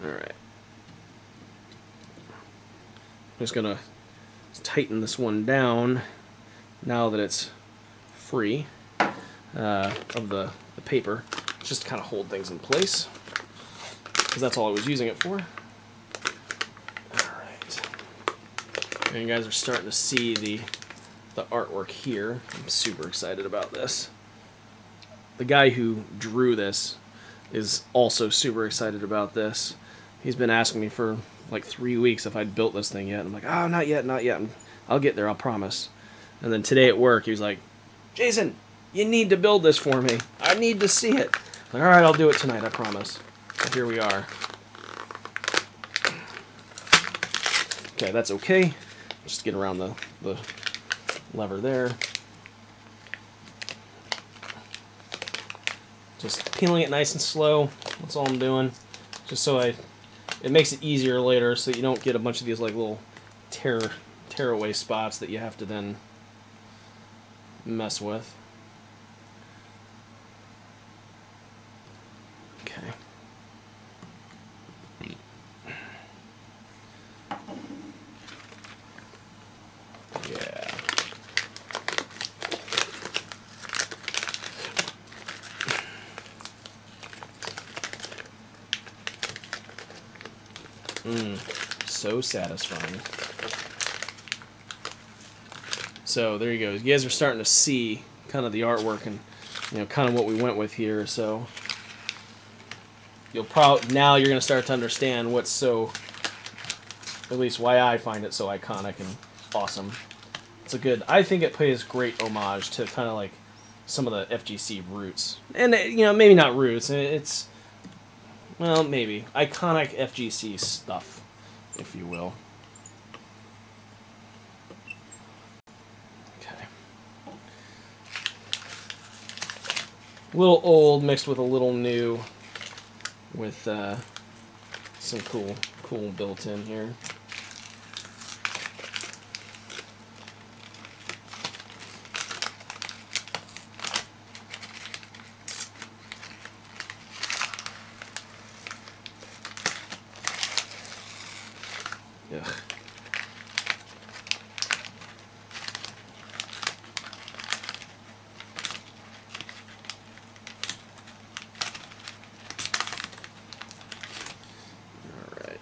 Alright. I'm just gonna tighten this one down now that it's free of the paper, just to kind of hold things in place, because that's all I was using it for. Alright. And you guys are starting to see the artwork here. I'm super excited about this. The guy who drew this is also super excited about this. He's been asking me for like 3 weeks if I'd built this thing yet. I'm like, oh, not yet, not yet. I'll get there, I'll promise. And then today at work, he was like, Jason, you need to build this for me. I need to see it. I'm like, all right, I'll do it tonight, I promise. So here we are. Okay, that's okay. Just get around the lever there. Just peeling it nice and slow. That's all I'm doing. Just so it makes it easier later, so you don't get a bunch of these like little tear away spots that you have to then mess with. Okay. Yeah. So satisfying. So there you go. You guys are starting to see kind of the artwork and, you know, kind of what we went with here. So you'll probably now you're going to start to understand what's so, at least why I find it so iconic and awesome. It's a good. I think it pays great homage to kind of like some of the FGC roots, and you know, maybe not roots. It's, well, maybe iconic FGC stuff, if you will. Okay. A little old mixed with a little new, with some cool built in here. Ugh. All right.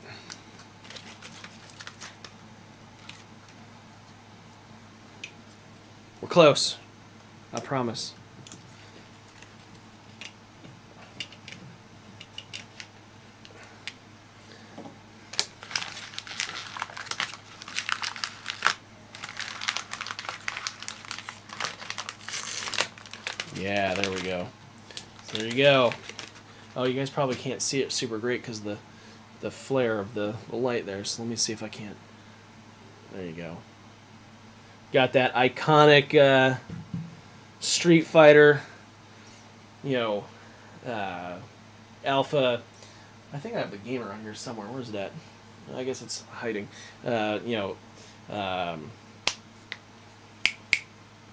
We're close. I promise. Yeah, there we go. There you go. Oh, you guys probably can't see it super great because the flare of the light there. So let me see if I can't. There you go. Got that iconic Street Fighter, you know, Alpha. I think I have the game around here somewhere. Where's that? I guess it's hiding. You know,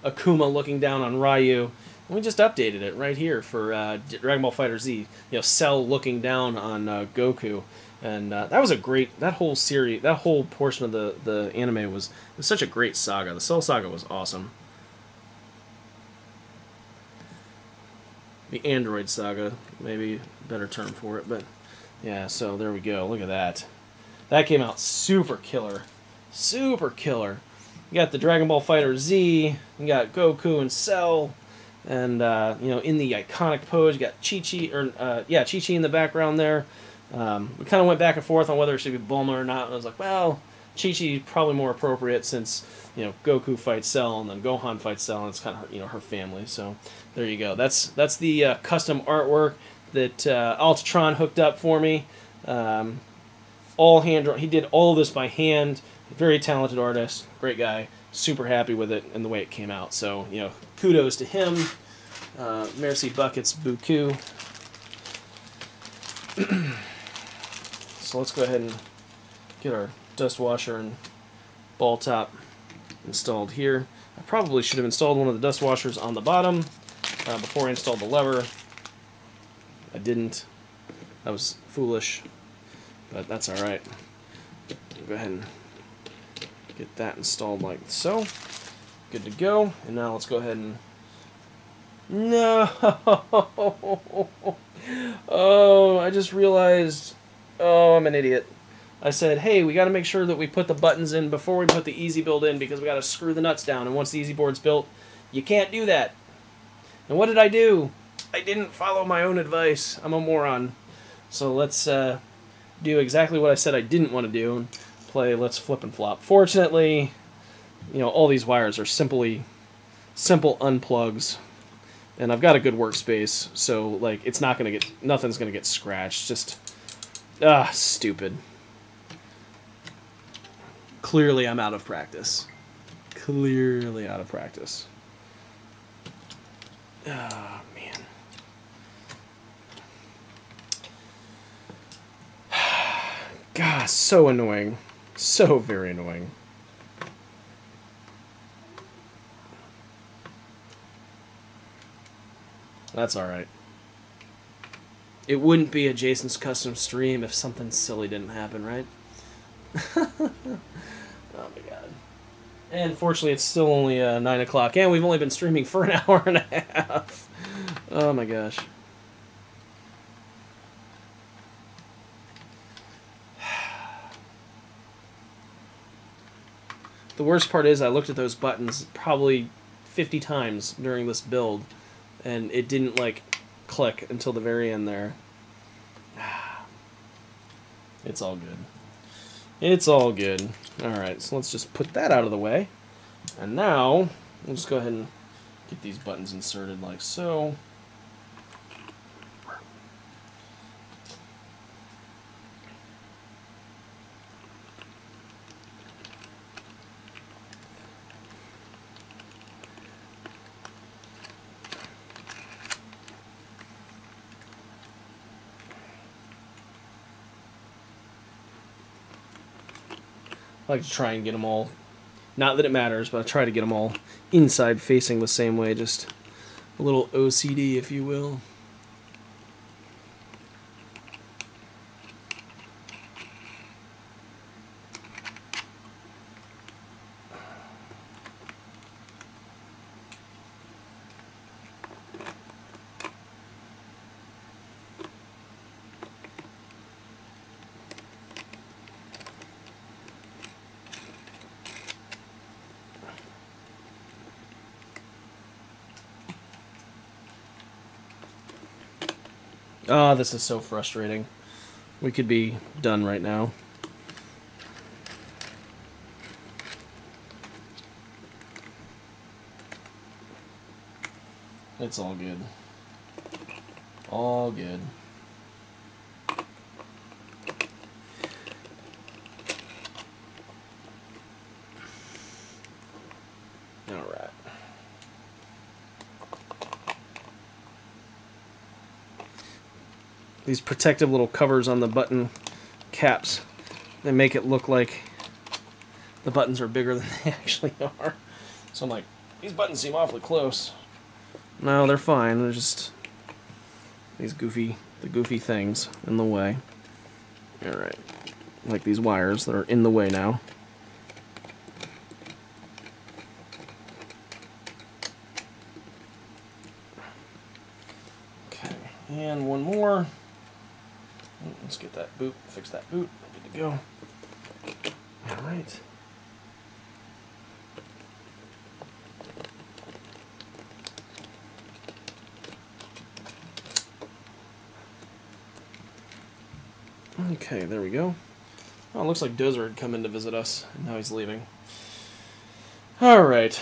Akuma looking down on Ryu. And we just updated it right here for Dragon Ball FighterZ. You know, Cell looking down on Goku, and that was a great. That whole series, that whole portion of the anime was such a great saga. The Cell saga was awesome. The Android saga, maybe a better term for it, but yeah. So there we go. Look at that. That came out super killer, super killer. You got the Dragon Ball FighterZ. You got Goku and Cell. And, you know, in the iconic pose, you got Chi-Chi, or, Chi-Chi in the background there. We kind of went back and forth on whether it should be Bulma or not, and I was like, well, Chi-Chi is probably more appropriate since, you know, Goku fights Cell, and then Gohan fights Cell, and it's kind of, you know, her family, so there you go. That's the custom artwork that Altatron hooked up for me. All hand-drawn. He did all of this by hand. Very talented artist, great guy, super happy with it and the way it came out. So, you know, kudos to him. Merci buckets beaucoup. So let's go ahead and get our dust washer and ball top installed here. I probably should have installed one of the dust washers on the bottom before I installed the lever. I didn't. That was foolish, but that's alright. Go ahead and get that installed like so. Good to go. And now let's go ahead and... No! Oh, I just realized... Oh, I'm an idiot. I said, hey, we got to make sure that we put the buttons in before we put the easy build in because we got to screw the nuts down. And once the easy board's built, you can't do that. And what did I do? I didn't follow my own advice. I'm a moron. So let's do exactly what I said I didn't want to do and play Let's Flip and Flop. Fortunately, you know, all these wires are simple unplugs. And I've got a good workspace, so like it's not gonna get nothing's gonna get scratched. Just stupid. Clearly I'm out of practice. Clearly out of practice. Ah, man. God, so annoying. So very annoying. That's alright. It wouldn't be a Jason's Custom stream if something silly didn't happen, right? Oh my god. And fortunately it's still only 9 o'clock, and we've only been streaming for an hour and a half. Oh my gosh. The worst part is I looked at those buttons probably 50 times during this build, and it didn't, like, click until the very end there. It's all good. It's all good. Alright, so let's just put that out of the way. And now, we'll just go ahead and get these buttons inserted like so. I like to try and get them all, not that it matters, but I try to get them all inside facing the same way, just a little OCD, if you will. Oh, this is so frustrating. We could be done right now. It's all good. All good. All right. These protective little covers on the button caps, they make it look like the buttons are bigger than they actually are. So I'm like, these buttons seem awfully close. No, they're fine. They're just the goofy things in the way. All right, like these wires that are in the way now. Okay, and one more. Let's get that boot, fix that boot, good to go. All right. Okay, there we go. Oh, it looks like Dozer had come in to visit us, and now he's leaving. All right.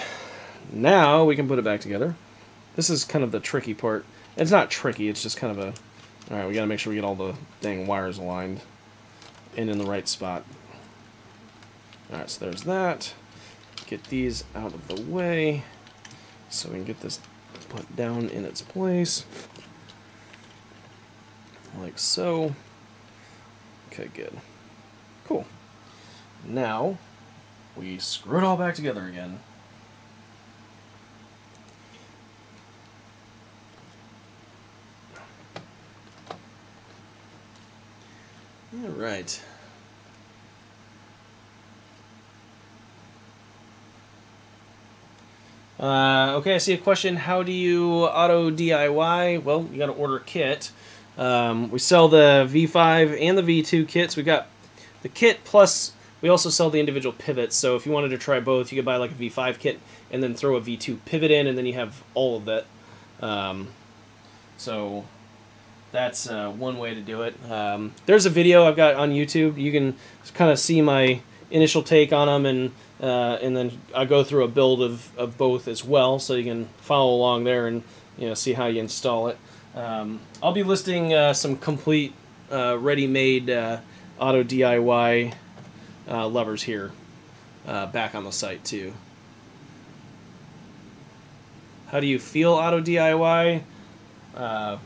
Now we can put it back together. This is kind of the tricky part. It's not tricky, it's just kind of a... Alright, we gotta make sure we get all the dang wires aligned and in the right spot. Alright, so there's that. Get these out of the way so we can get this put down in its place. Like so. Okay, good. Cool. Now, we screw it all back together again. All right. Okay, I see a question. How do you auto DIY? Well, you got to order a kit. We sell the V5 and the V2 kits. We got the kit plus we also sell the individual pivots. So if you wanted to try both, you could buy like a V5 kit and then throw a V2 pivot in, and then you have all of that. So that's one way to do it. There's a video I've got on YouTube. You can kind of see my initial take on them, and then I go through a build of both as well, so you can follow along there and see how you install it. I'll be listing some complete ready-made auto DIY levers here back on the site too. How do you feel auto DIY? I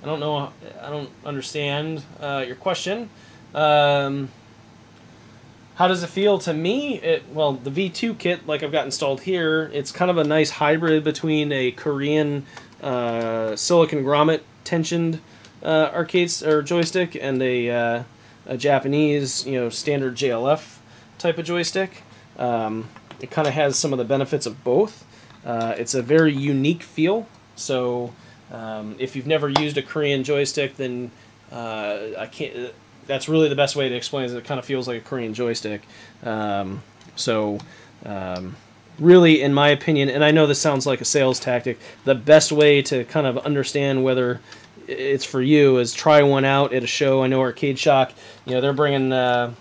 don't know. I don't understand your question. How does it feel to me? Well, the V2 kit, like I've got installed here, it's kind of a nice hybrid between a Korean silicon grommet tensioned arcade or joystick and a Japanese, standard JLF type of joystick. It kind of has some of the benefits of both. It's a very unique feel. So if you've never used a Korean joystick, then I can't. That's really the best way to explain it. It kind of feels like a Korean joystick. Really, in my opinion, and I know this sounds like a sales tactic, the best way to kind of understand whether it's for you is try one out at a show. I know Arcade Shock, they're bringing the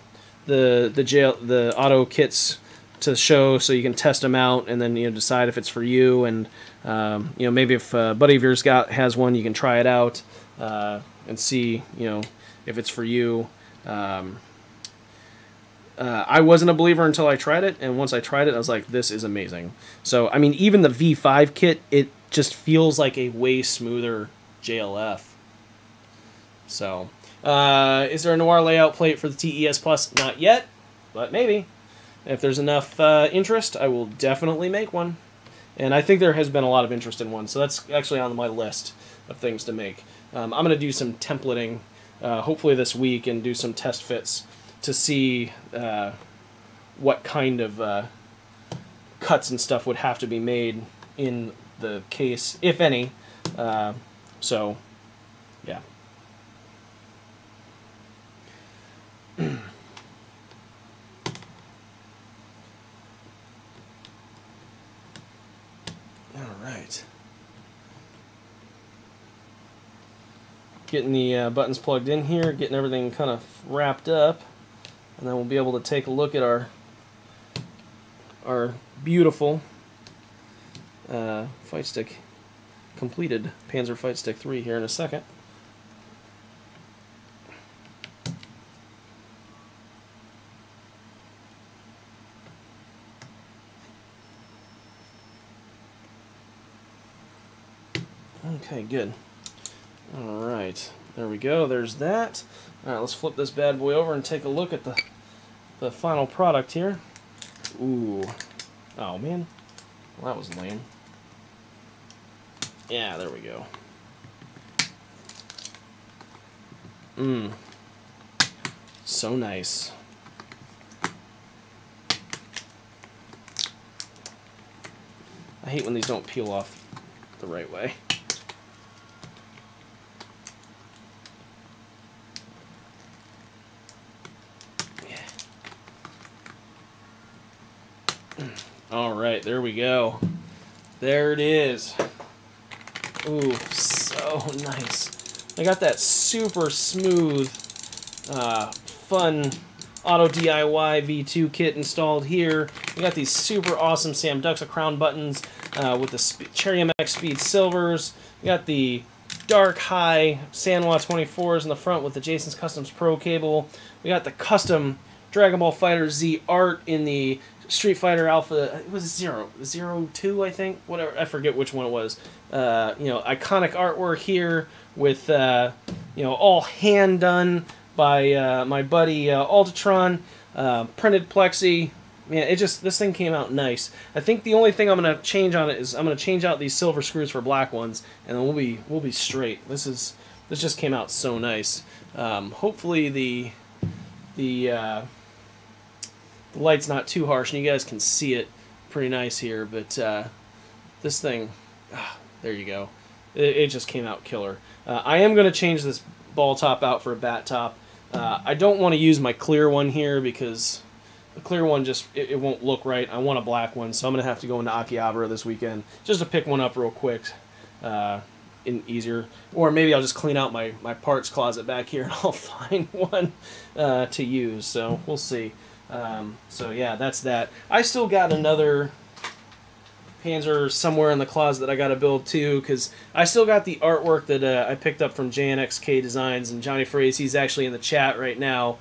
auto kits to the show so you can test them out and then decide if it's for you. And maybe if a buddy of yours has one, you can try it out and see if it's for you. I wasn't a believer until I tried it, and once I tried it, I was like, this is amazing. So, I mean, even the V5 kit, it just feels like a way smoother JLF. So, is there a Noir layout plate for the TES Plus? Not yet, but maybe. If there's enough interest, I will definitely make one. And I think there has been a lot of interest in one, so that's actually on my list of things to make. I'm going to do some templating hopefully this week and do some test fits to see what kind of cuts and stuff would have to be made in the case, if any. So, yeah. All right. Getting the buttons plugged in here, getting everything kind of wrapped up, and then we'll be able to take a look at our beautiful fight stick, completed Panzer Fight Stick 3 here in a second. Okay, good. Alright, there we go, there's that. Alright, let's flip this bad boy over and take a look at the final product here. Ooh. Oh, man. Well, that was lame. Yeah, there we go. So nice. I hate when these don't peel off the right way. Alright, there we go. There it is. Ooh, so nice. I got that super smooth, fun auto DIY V2 kit installed here. We got these super awesome Sam Duxa crown buttons with the Cherry MX Speed Silvers. We got the dark high Sanwa 24s in the front with the Jasen's Customs Pro cable. We got the custom Dragon Ball Fighter Z art in the Street Fighter Alpha. It was Zero 2, I think. Whatever, I forget which one it was. You know, iconic artwork here with you know, all hand done by my buddy Altatron. Printed plexi. Man, this thing came out nice. I think the only thing I'm gonna change on it is I'm gonna change out these silver screws for black ones, and then we'll be straight. This just came out so nice. Hopefully the light's not too harsh, and you guys can see it pretty nice here. But this thing, there you go. It just came out killer. I am gonna change this ball top out for a bat top. I don't want to use my clear one here because the clear one just it won't look right. I want a black one, so I'm gonna have to go into Akihabara this weekend just to pick one up real quick, easier. Or maybe I'll just clean out my parts closet back here and I'll find one to use. So we'll see. So yeah, that's that. I still got another Panzer somewhere in the closet that I got to build too, because I still got the artwork that I picked up from JNXK Designs, and Johnny Fraze, he's actually in the chat right now.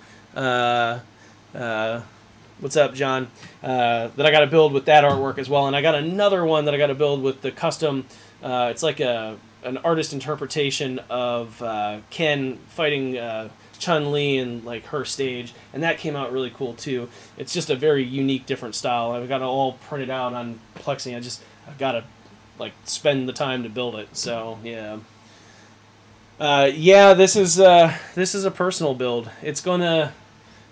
What's up, John? That I got to build with that artwork as well, and I got another one that I got to build with the custom. It's like an artist interpretation of Ken fighting Chun-Li in like her stage, and that came out really cool too. It's just a very unique, different style. I've got it all printed out on plexi. I've got to like spend the time to build it. So yeah, yeah. This is a personal build. It's gonna,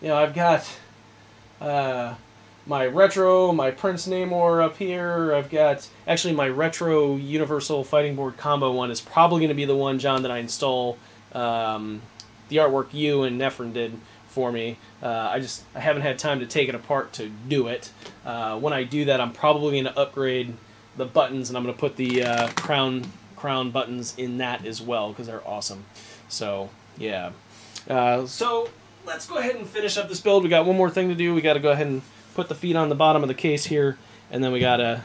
you know, I've got my retro, my Prince Namor up here. I've got actually my retro Universal Fighting Board combo one is probably gonna be the one, John, that I install. The artwork you and Nephrin did for me. I haven't had time to take it apart to do it. When I do that, I'm probably going to upgrade the buttons, and I'm going to put the crown buttons in that as well, because they're awesome. So, yeah. So, let's go ahead and finish up this build. We got one more thing to do. We got to go ahead and put the feet on the bottom of the case here, and then we got to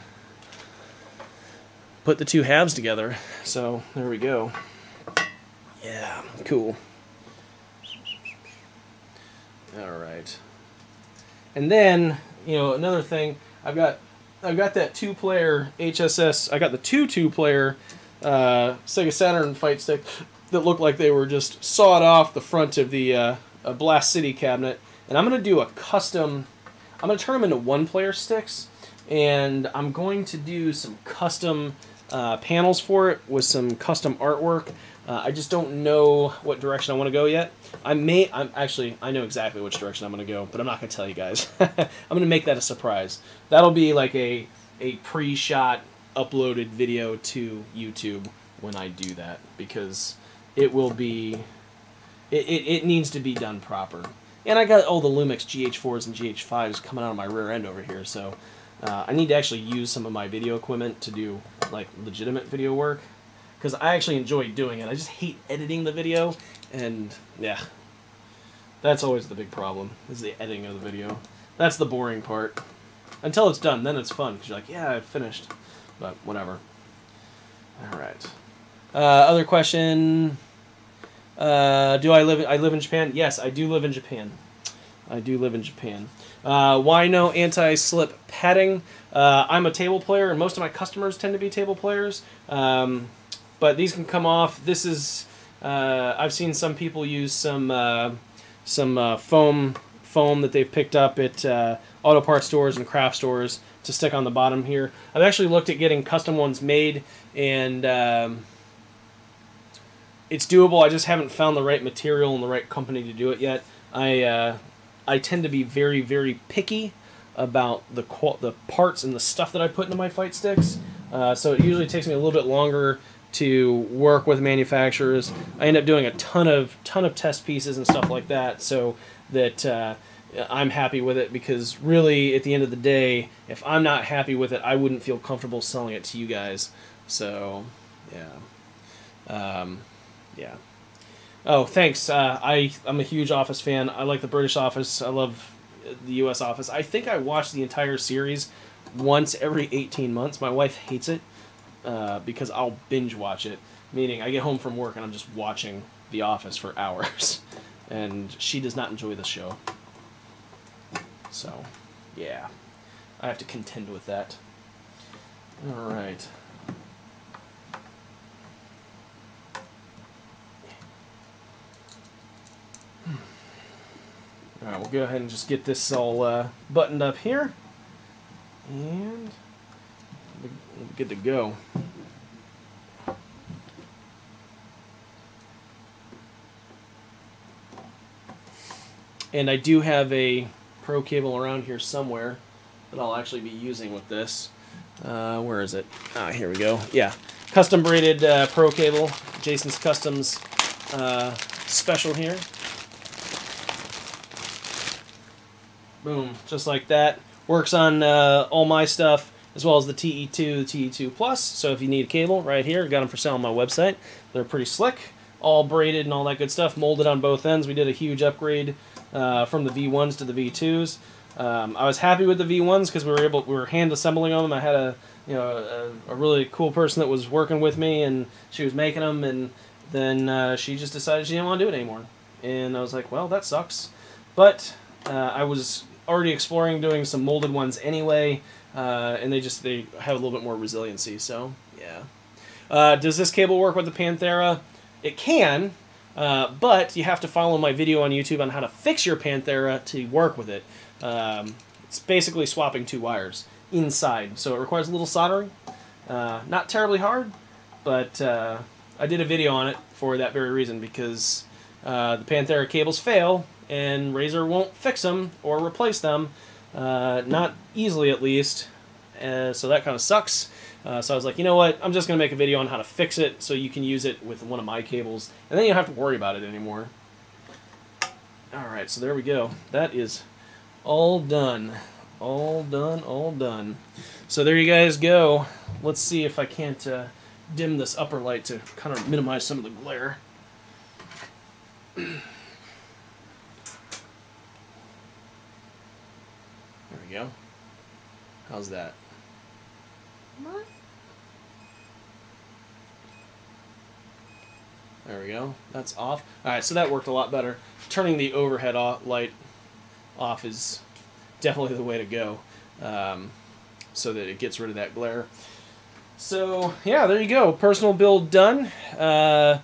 put the two halves together. So, there we go. Yeah, cool. All right, and then, you know, another thing, I've got that two-player HSS. I got the two-player Sega Saturn fight stick that looked like they were just sawed off the front of the Blast City cabinet, and I'm gonna do a custom. I'm gonna turn them into one-player sticks, and I'm going to do some custom panels for it with some custom artwork. I just don't know what direction I want to go yet. I know exactly which direction I'm going to go, but I'm not going to tell you guys. I'm going to make that a surprise. That'll be like a pre-shot uploaded video to YouTube when I do that, because it will be, it needs to be done proper. And I got all the Lumix GH4s and GH5s coming out of my rear end over here, so I need to actually use some of my video equipment to do like legitimate video work, because I actually enjoy doing it. I just hate editing the video, and yeah, that's always the big problem, is the editing of the video. That's the boring part. Until it's done, then it's fun, because you're like, yeah, I've finished. But whatever. Alright. Other question. Do I live in Japan? Yes, I do live in Japan. I do live in Japan. Why no anti-slip padding? I'm a table player, and most of my customers tend to be table players. But these can come off. This is, I've seen some people use some foam that they've picked up at auto parts stores and craft stores to stick on the bottom here. I've actually looked at getting custom ones made, and it's doable. I just haven't found the right material and the right company to do it yet. I tend to be very, very picky about the parts and the stuff that I put into my fight sticks. So it usually takes me a little bit longer to work with manufacturers. I end up doing a ton of test pieces and stuff like that, so that I'm happy with it, because really, at the end of the day, if I'm not happy with it, I wouldn't feel comfortable selling it to you guys. So, yeah. Yeah. Oh, thanks. I'm a huge Office fan. I like the British Office. I love the U.S. Office. I think I watch the entire series once every 18 months. My wife hates it because I'll binge watch it, meaning I get home from work and I'm just watching The Office for hours, and she does not enjoy the show. So, yeah, I have to contend with that. All right. All right, we'll go ahead and just get this all buttoned up here, and we're good to go. And I do have a Pro cable around here somewhere that I'll actually be using with this. Where is it? Ah, here we go. Yeah, custom braided Pro cable. Jasen's Customs special here. Boom, just like that. Works on all my stuff, as well as the TE2, the TE2 Plus. So if you need a cable, right here, got them for sale on my website. They're pretty slick, all braided and all that good stuff, molded on both ends. We did a huge upgrade from the V1s to the V2s. I was happy with the V1s because we were hand assembling them. I had a really cool person that was working with me, and she was making them, and then she just decided she didn't want to do it anymore. And I was like, well, that sucks. But I was already exploring doing some molded ones anyway, and they have a little bit more resiliency. So yeah. Does this cable work with the Panthera? It can, but you have to follow my video on YouTube on how to fix your Panthera to work with it. It's basically swapping two wires inside, so it requires a little soldering. Not terribly hard, but I did a video on it for that very reason, because the Panthera cables fail, and Razor won't fix them or replace them, not easily at least, so that kind of sucks. So I was like, you know what, I'm just going to make a video on how to fix it so you can use it with one of my cables, and then you don't have to worry about it anymore. Alright, so there we go. That is all done. All done, all done. So there you guys go. Let's see if I can't dim this upper light to kind of minimize some of the glare. There we go. How's that? There we go. That's off. Alright, so that worked a lot better. Turning the overhead light off is definitely the way to go, so that it gets rid of that glare. So, yeah, there you go. Personal build done. Nice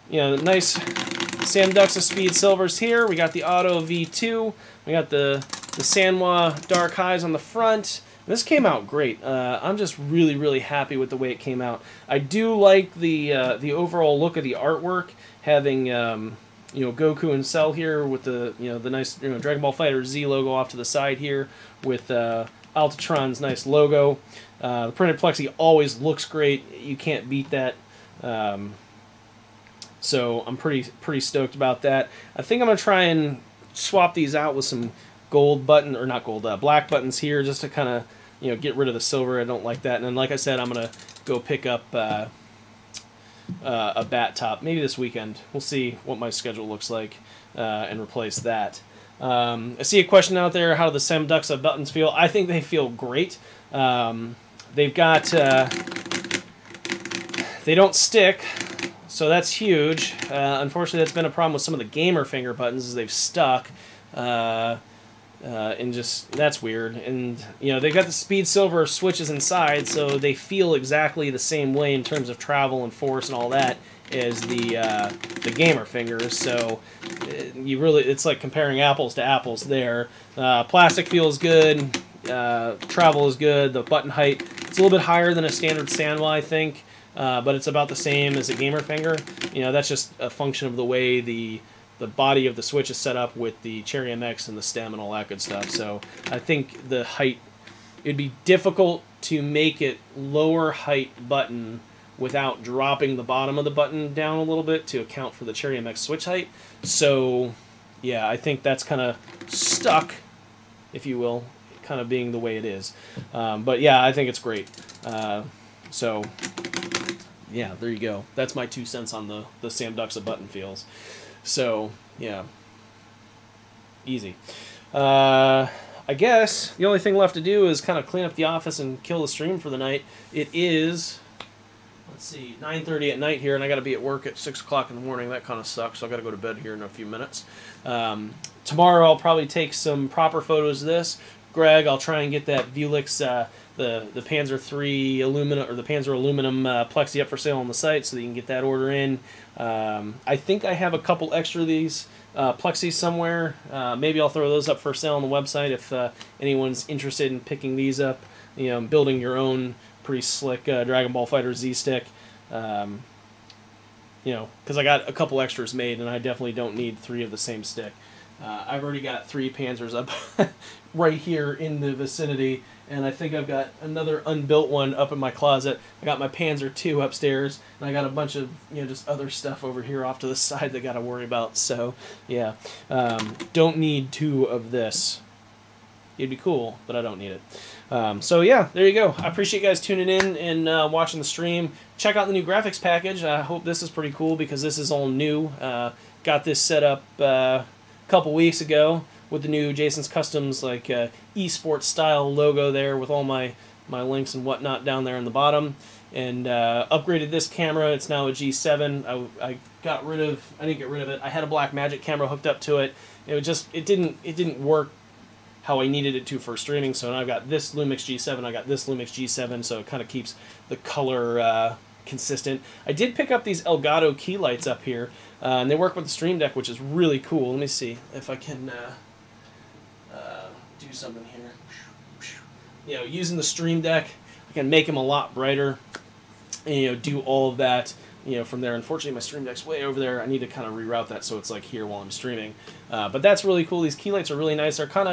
Sanduxa Speed Silvers here. We got the Auto V2. We got the Sanwa Dark Highs on the front. This came out great. I'm just really, really happy with the way it came out. I do like the overall look of the artwork, having Goku and Cell here with the the nice Dragon Ball Fighter Z logo off to the side here with Altatron's nice logo. The printed plexi always looks great. You can't beat that. So I'm pretty stoked about that. I think I'm gonna try and swap these out with some black buttons here, just to kind of get rid of the silver. I don't like that. And then, like I said, I'm gonna go pick up a bat top maybe this weekend. We'll see what my schedule looks like, and replace that. I see a question out there: how do the Sanduxa buttons feel? I think they feel great. They've got they don't stick, so that's huge. Unfortunately, that's been a problem with some of the gamer finger buttons, is they've stuck. And just, that's weird. And they've got the Speed Silver switches inside, so they feel exactly the same way in terms of travel and force and all that as the gamer fingers. So it's like comparing apples to apples there. Plastic feels good. Travel is good. The button height, it's a little bit higher than a standard Sanwa, I think, but it's about the same as a gamer finger. That's just a function of the way the body of the switch is set up with the Cherry MX and the stem and all that good stuff. So I think the height, it'd be difficult to make it lower height button without dropping the bottom of the button down a little bit to account for the Cherry MX switch height. So yeah, I think that's kind of stuck, if you will, kind of being the way it is. But yeah, I think it's great. So yeah, there you go. That's my 2 cents on the Sanduxa button feels. So, yeah. Easy. I guess the only thing left to do is kind of clean up the office and kill the stream for the night. It is, let's see, 9:30 at night here, and I got to be at work at 6 o'clock in the morning. That kind of sucks, so I got to go to bed here in a few minutes. tomorrow I'll probably take some proper photos of this. Greg, I'll try and get that Vulix, the Panzer III aluminum, or the Panzer aluminum plexi up for sale on the site, so that you can get that order in. I think I have a couple extra of these plexis somewhere. Maybe I'll throw those up for sale on the website if anyone's interested in picking these up. You know, building your own pretty slick Dragon Ball Fighter Z stick. You know, because I got a couple extras made, and I definitely don't need 3 of the same stick. I've already got 3 Panzers up right here in the vicinity, and I think I've got another unbuilt one up in my closet. I got my Panzer II upstairs, and I got a bunch of, you know, just other stuff over here off to the side that I got to worry about. So, yeah, don't need 2 of this. It'd be cool, but I don't need it. So yeah, there you go. I appreciate you guys tuning in and watching the stream. Check out the new graphics package. I hope this is pretty cool because this is all new. Got this set up couple weeks ago with the new Jasen's Customs like esports style logo there with all my links and whatnot down there in the bottom, and upgraded this camera. It's now a G7. I didn't get rid of it. I had a Blackmagic camera hooked up to it. It didn't work how I needed it to for streaming. So now I've got this Lumix G7. I got this Lumix G7, so it kind of keeps the color consistent. I did pick up these Elgato Key Lights up here. And they work with the Stream Deck, which is really cool. Let me see if I can do something here. You know, using the Stream Deck, I can make them a lot brighter, and, you know, do all of that, you know, from there. Unfortunately, my Stream Deck's way over there. I need to kind of reroute that so it's like here while I'm streaming. But that's really cool. These key lights are really nice. They're kind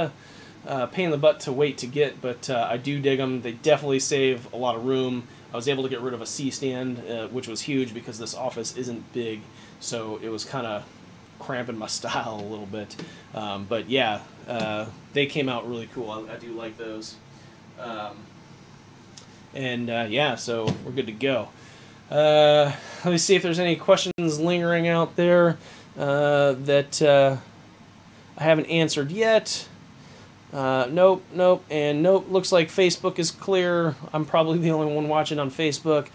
of pain in the butt to wait to get, but I do dig them. They definitely save a lot of room. I was able to get rid of a C-stand, which was huge because this office isn't big. So it was kind of cramping my style a little bit. But yeah, they came out really cool. I do like those. Yeah, so we're good to go. Let me see if there's any questions lingering out there that I haven't answered yet. Nope, and nope. Looks like Facebook is clear. I'm probably the only one watching on Facebook.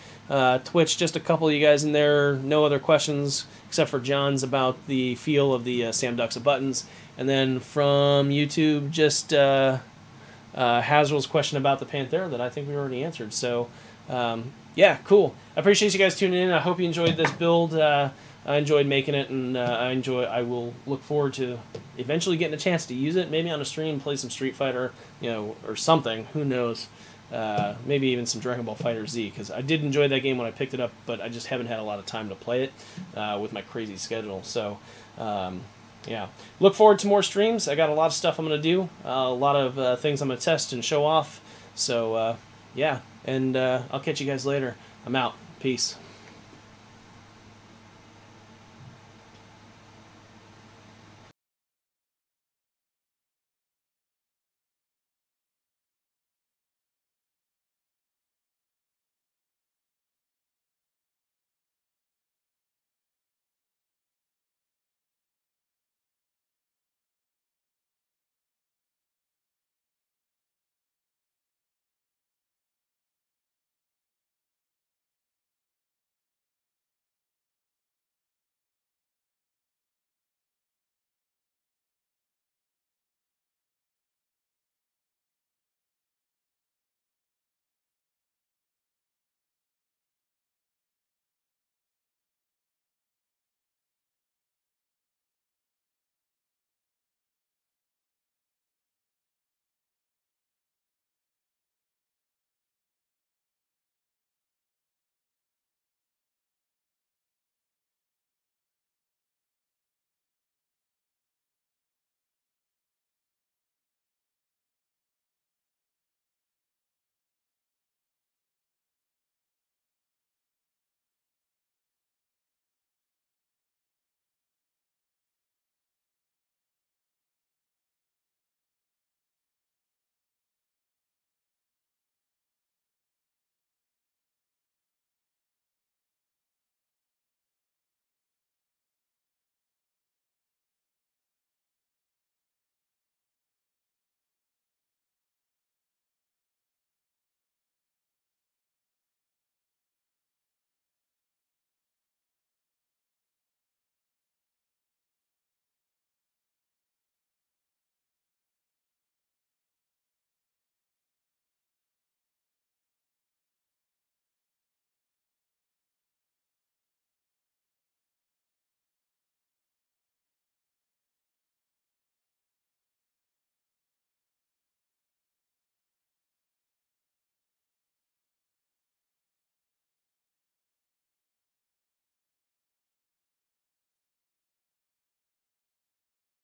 Twitch, just a couple of you guys in there. No other questions except for John's about the feel of the Sam Duxa buttons. And then from YouTube, just Haswell's question about the Panthera that I think we already answered. So, yeah, cool. I appreciate you guys tuning in. I hope you enjoyed this build. I enjoyed making it, and I will look forward to eventually getting a chance to use it, maybe on a stream, play some Street Fighter, you know, or something. Who knows? Maybe even some Dragon Ball Fighter Z, because I did enjoy that game when I picked it up, but I just haven't had a lot of time to play it with my crazy schedule. So, yeah. Look forward to more streams. I got a lot of stuff I'm going to do, a lot of things I'm going to test and show off. So, yeah, and I'll catch you guys later. I'm out. Peace.